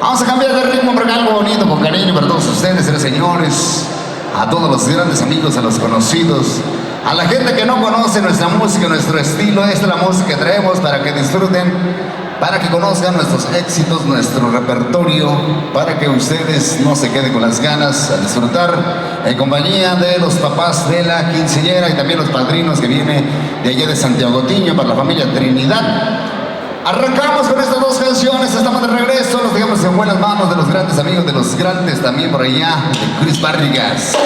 Vamos a cambiar de ritmo porque algo bonito con cariño para todos ustedes, señores, a todos los grandes amigos, a los conocidos, a la gente que no conoce nuestra música, nuestro estilo. Esta es la música que traemos para que disfruten, para que conozcan nuestros éxitos, nuestro repertorio, para que ustedes no se queden con las ganas a disfrutar en compañía de los papás de la quinceañera y también los padrinos que vienen de allá de Santiago Tiño para la familia Trinidad. Arrancamos con estas dos canciones, estamos de regreso, los dejamos en buenas manos de los grandes amigos, de los grandes también por allá, de Chris Barrigas.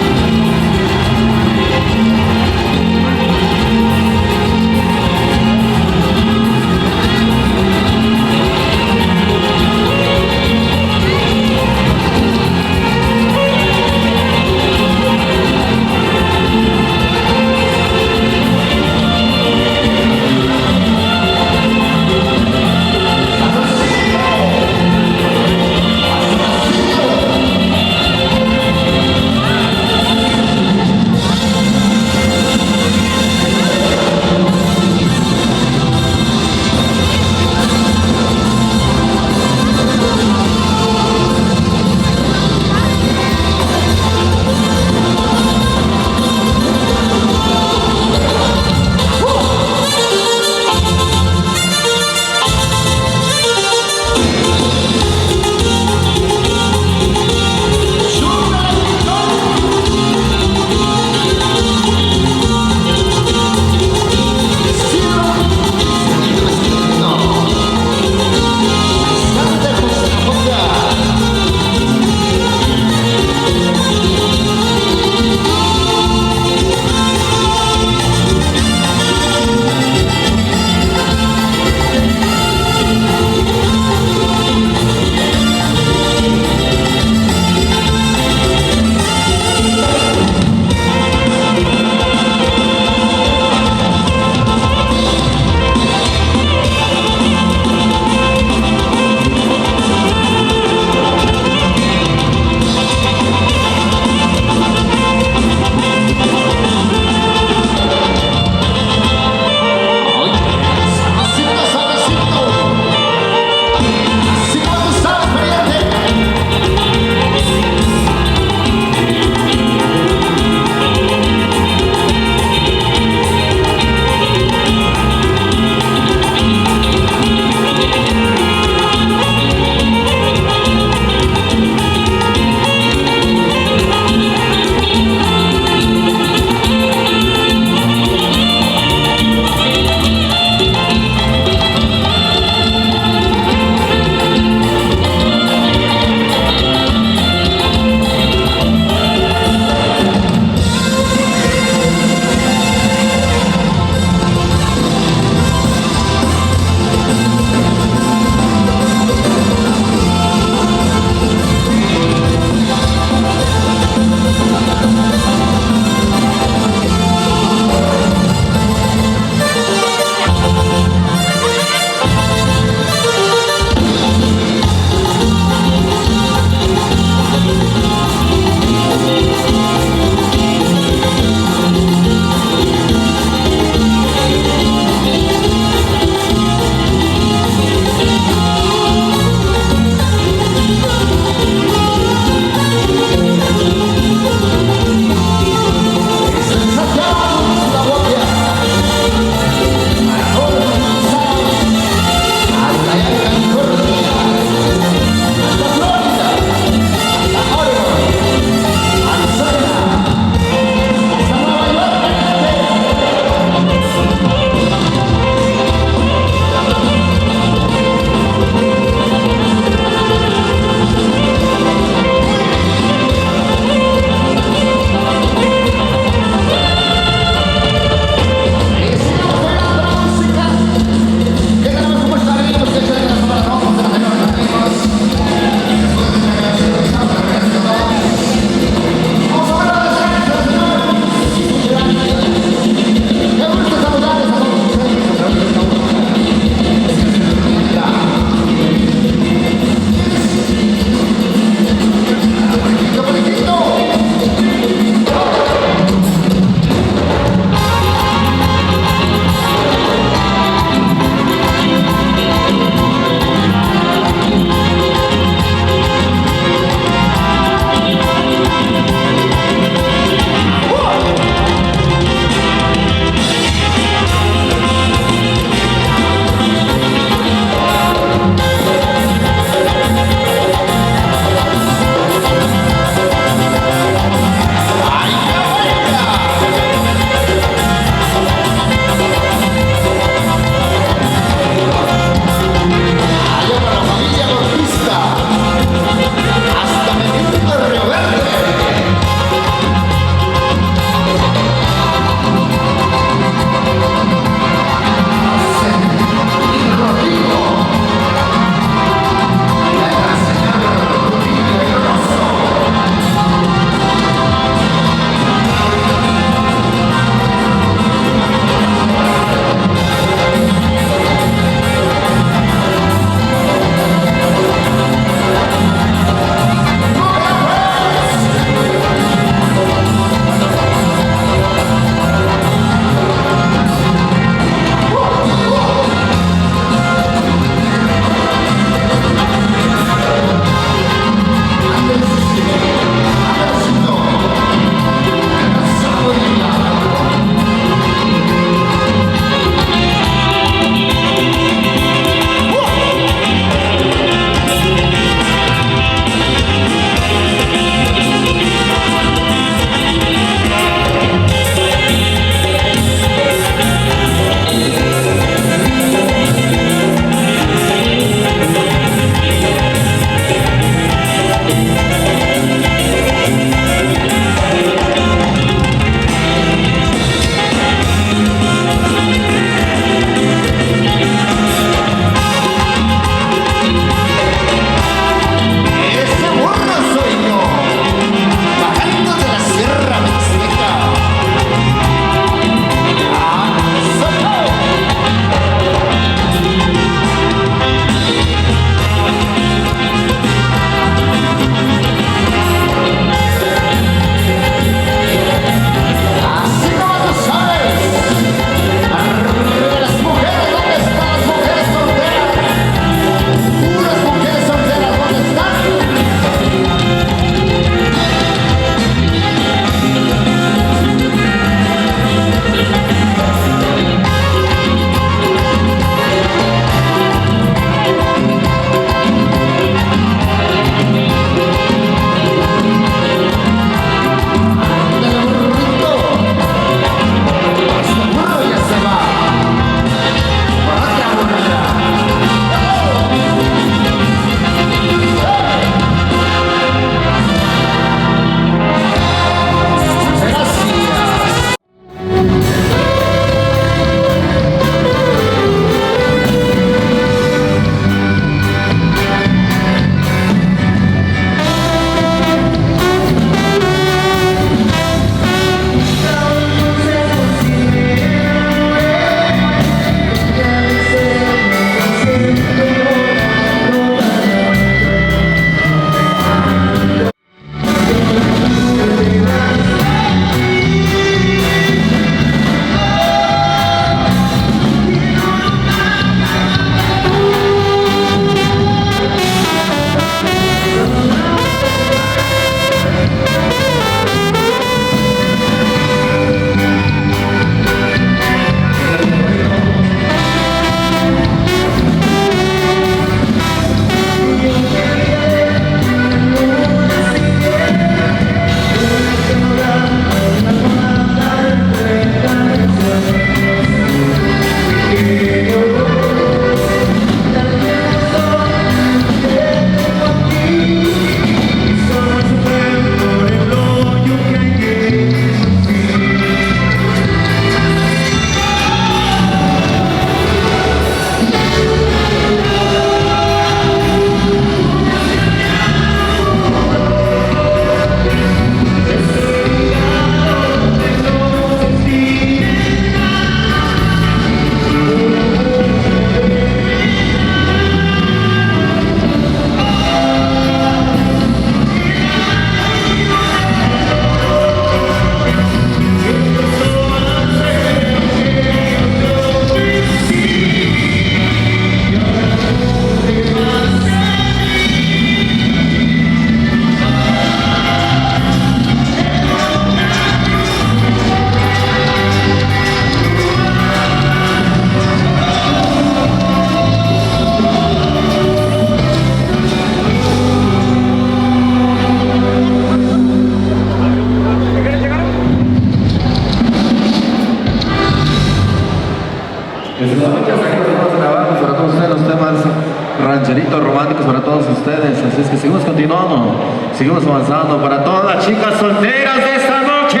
caritos románticos para todos ustedes. Así es que seguimos continuando, seguimos avanzando para todas las chicas solteras de esta noche.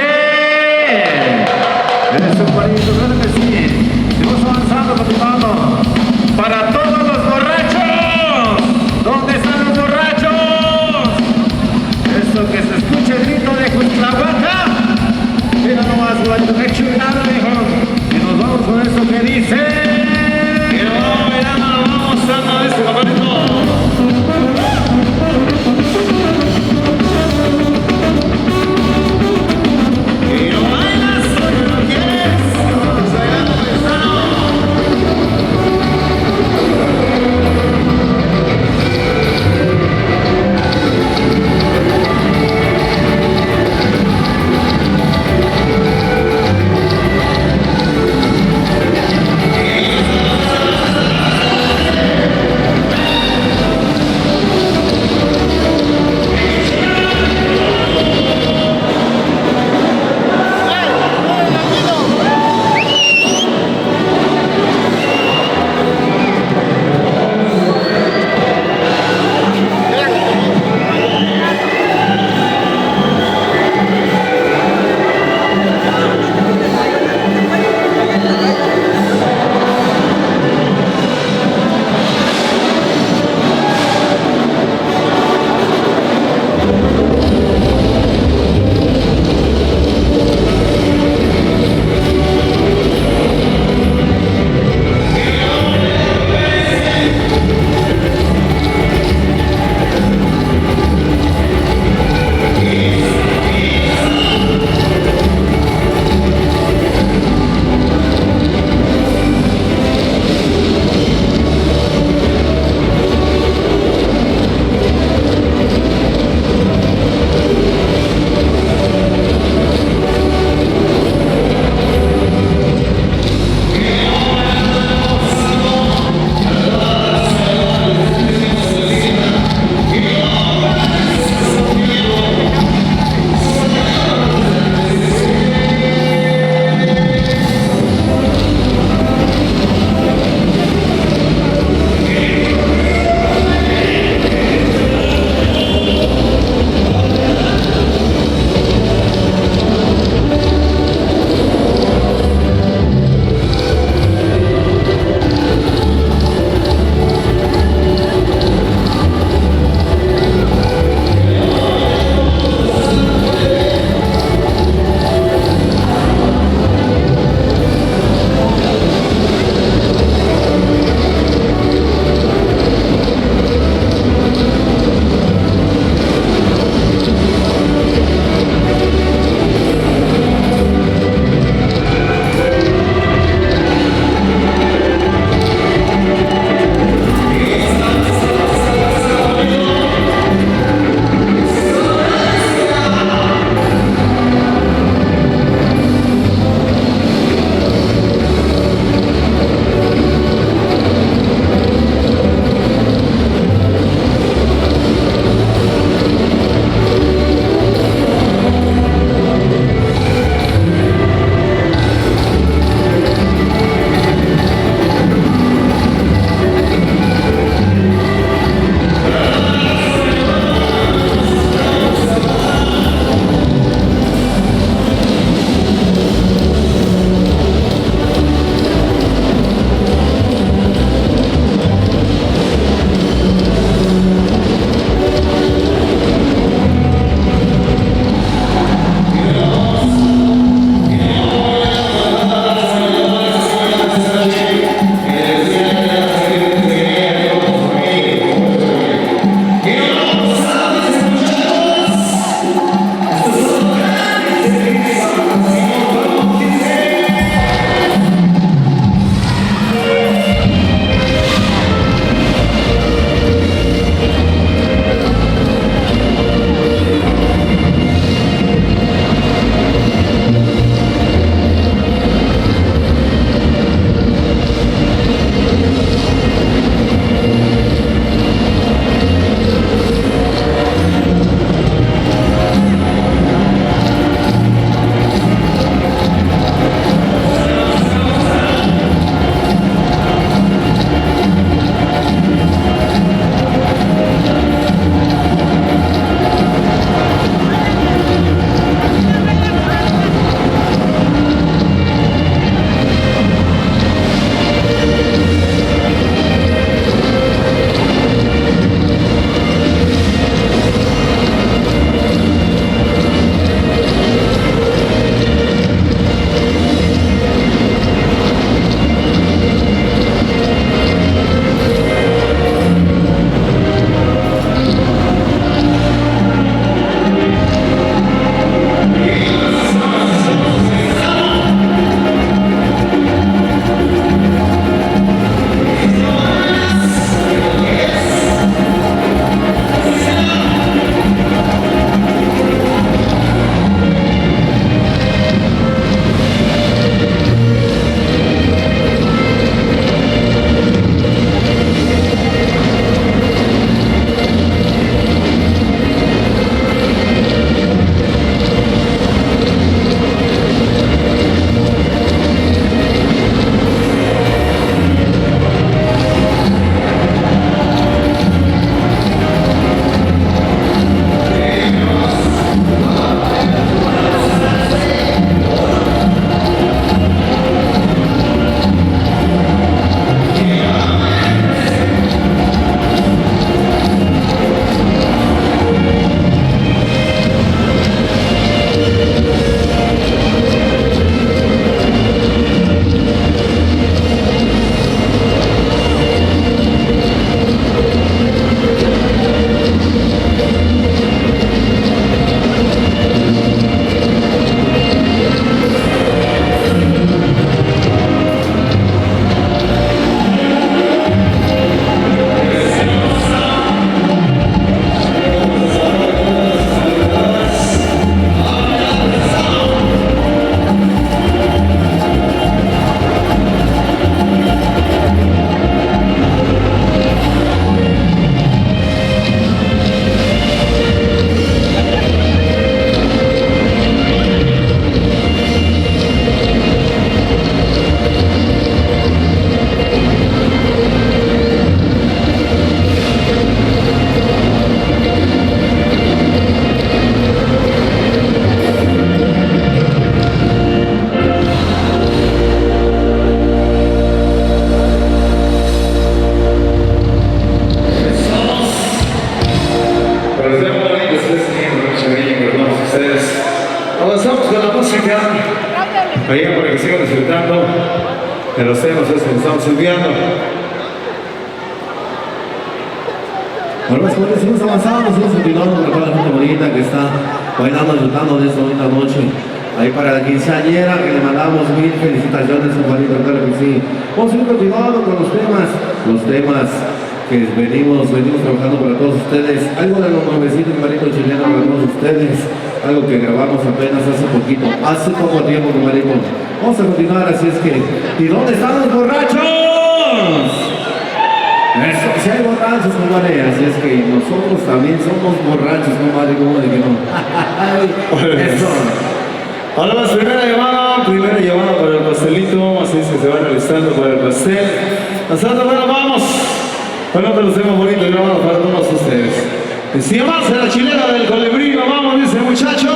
Eso, Juanito, claro que sí. Seguimos avanzando, continuando. Para todos los borrachos. ¿Dónde están los borrachos? Eso, que se escuche el grito de Cuitlahuaca. Mira nomás, Juanito, qué chulada, hijo. Y nos vamos con eso que dice. Y nos vamos mirando, nos vamos mostrando este comando. Y lo bailas, o no lo quieres. allá para que sigan disfrutando de los temas que estamos enviando. Bueno, pues seguimos avanzando, seguimos continuando con toda la gente bonita que está bailando, disfrutando de esta bonita noche. Ahí para la quinceañera, que le mandamos mil felicitaciones, compañero, claro que sí. Vamos a ir continuando con los temas que venimos trabajando para todos ustedes. Algo de los nuevecitos, compañero chileno para todos ustedes. Algo que grabamos apenas hace poco tiempo, compañero. Vamos a continuar, así es que... ¿Y dónde están los borrachos? Eso, si hay borrachos, compadre, así es que nosotros también somos borrachos, compadre, como de que no. Eso. Ahora más primera llamada para el pastelito, así es que se van alistando para el pastel. Nosotros, bueno, vamos. Bueno, te los tenemos bonito y grabado para todos ustedes. Y si avanza la chilena del colibrí, vamos, dice muchacho.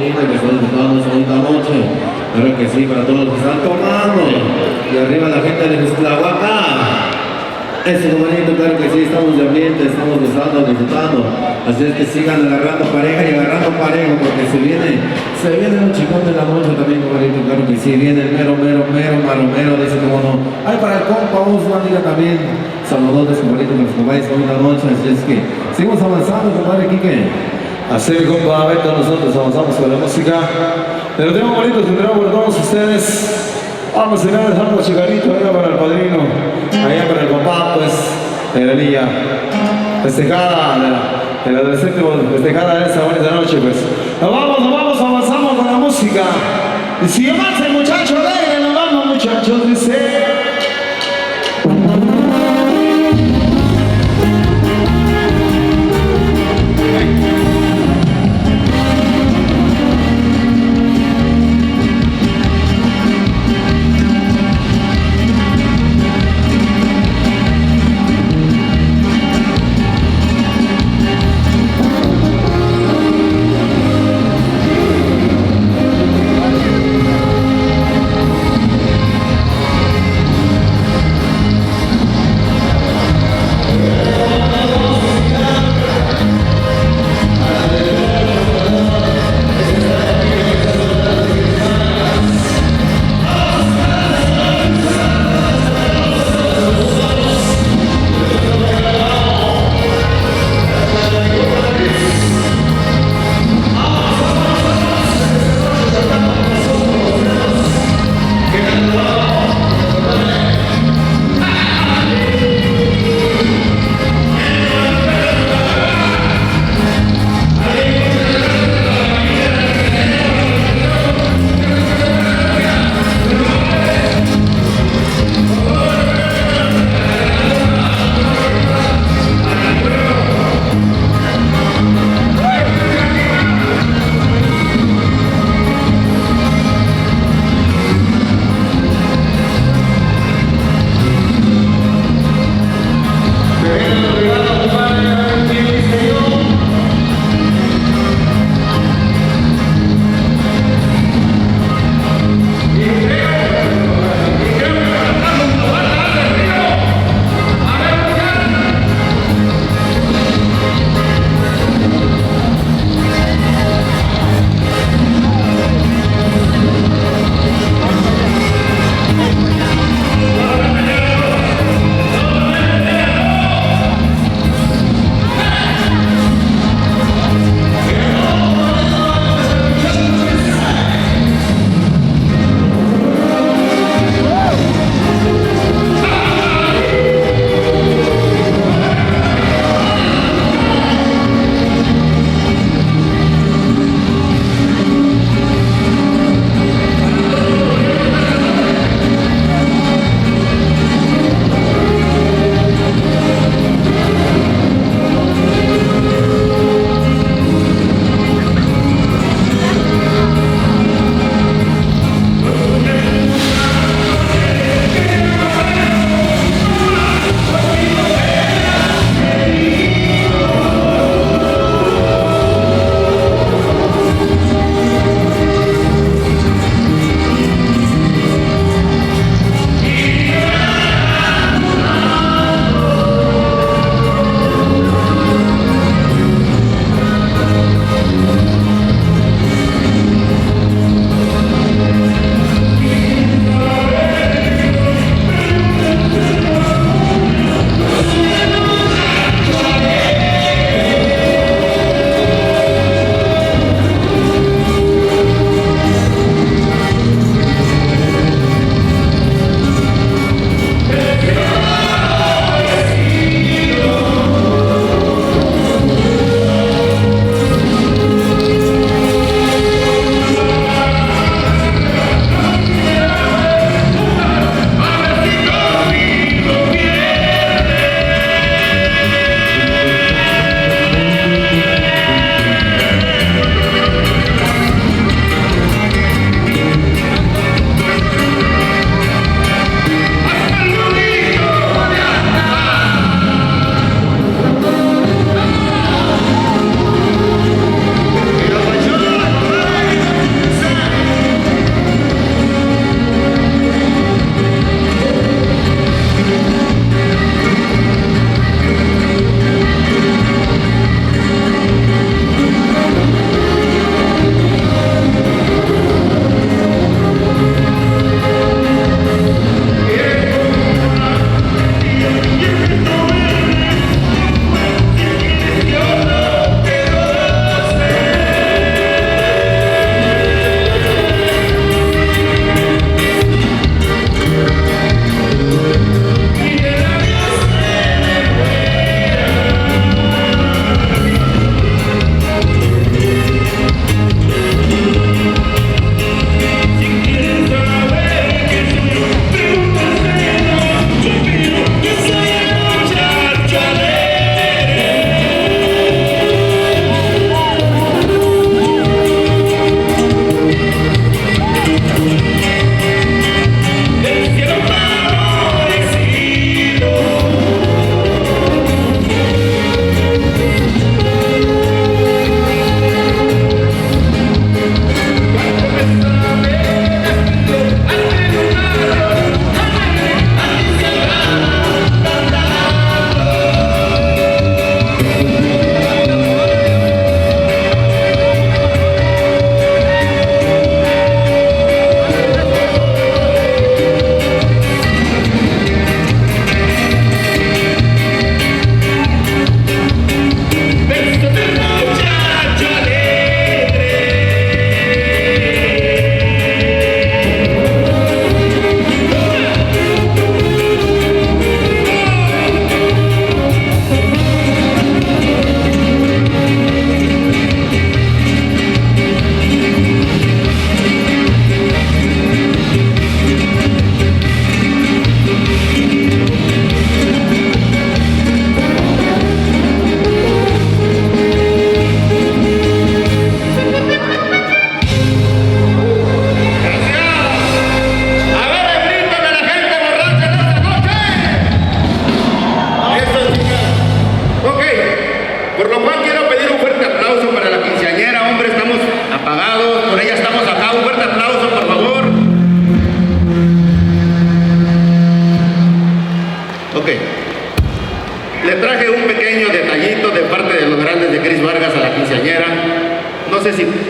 bonito que están disfrutando esta bonita noche. Claro que sí, para todos los que están tomando. Y arriba la gente de Xtlahuacán. Eso es bonito, claro que sí, estamos de ambiente, estamos gozando, disfrutando. Así es que sigan agarrando pareja y agarrando parejo, porque se viene un chicón de la noche también, bonito, claro que sí. Viene el mero, dice como no. Ay, para el compa, vamos una amiga también. Saludos, bonito, que nos acompañes hoy la noche. Así es que seguimos avanzando, compadre Quique. Así compa, ahorita nosotros avanzamos con la música. Pero tengo bonitos que tenemos por todos ustedes. Vamos a ir a dejar un chicarito allá para el padrino, allá para el papá, pues, de la niña festejada, el adolescente festejada de esta bonita noche, pues. Nos vamos, avanzamos con la música. Y si avanza el muchacho alegre, nos vamos muchachos, dice.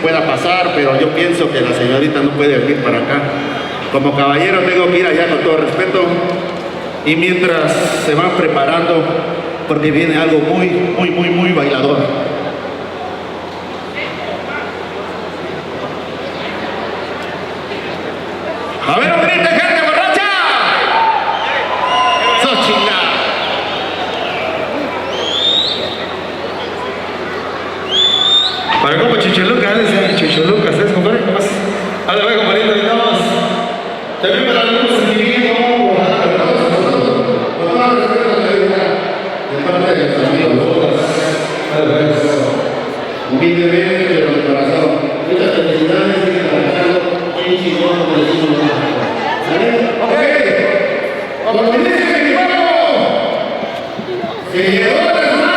pueda pasar, pero yo pienso que la señorita no puede venir para acá. Como caballero tengo que ir allá con todo respeto. Y mientras se van preparando, porque viene algo muy bailador. A ver, un grito, gente borracha. ¡Sos chingada! Para como Chicholuca, Chicholuca, ¿sabes, compadre? ¿Cómo es? A la vez, compadre, y vamos. También para algunos sentimientos, Con todo respeto de parte de los amigos, humildemente, pero de corazón. Muchas felicidades, sigan trabajando, bien chingón, como decimos nosotros. ¿Sale? ¡Ok! ¡Como dice mi hermano! ¡Se llevó las manos!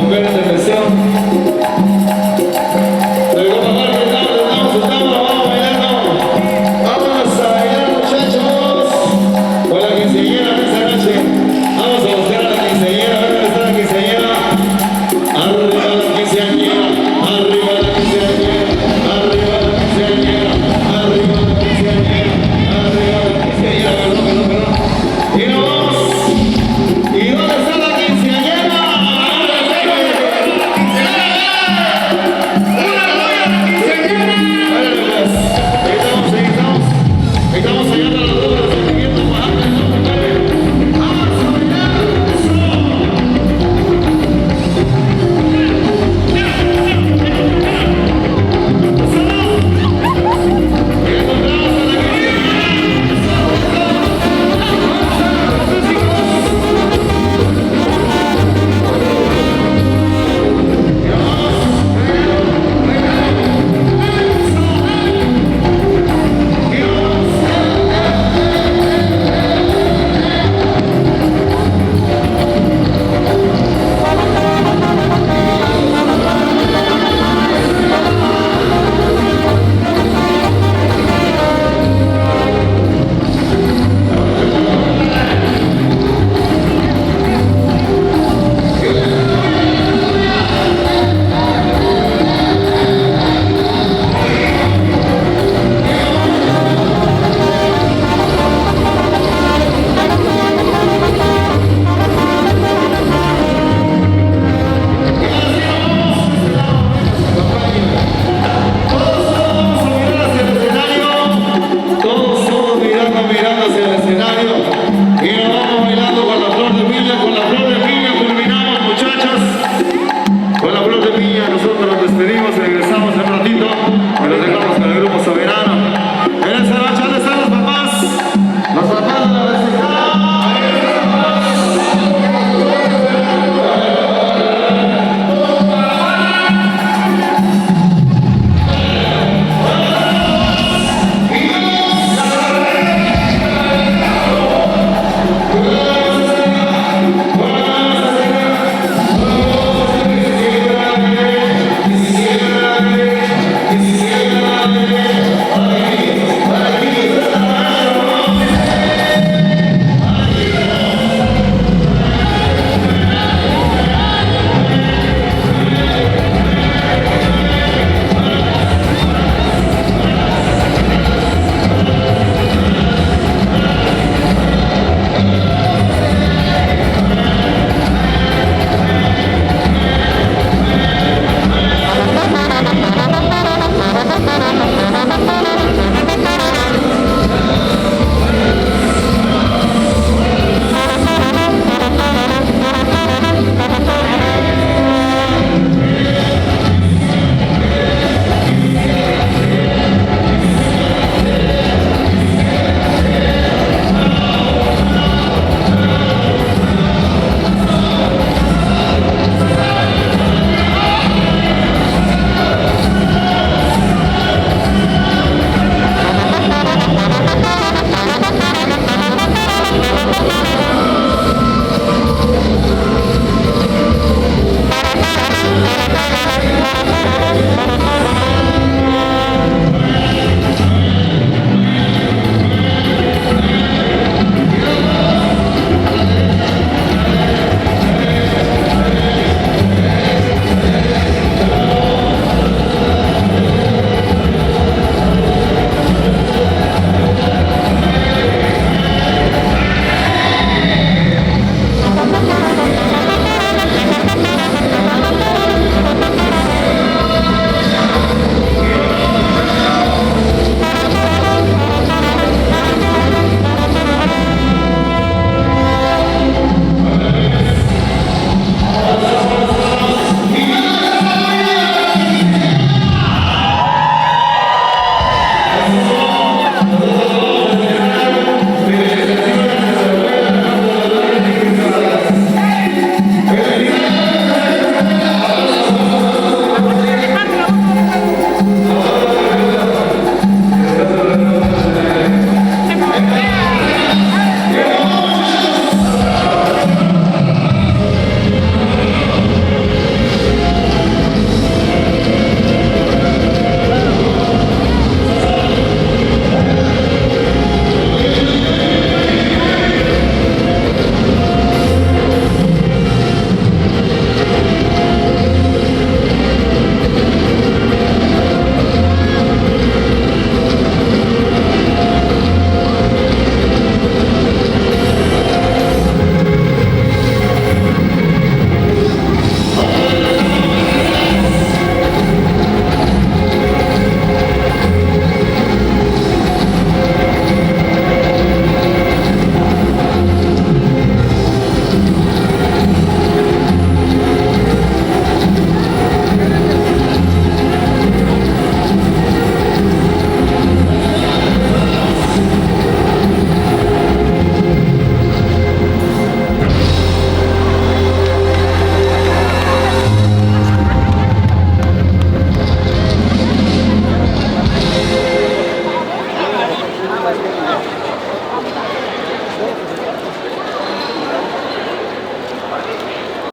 mujeres de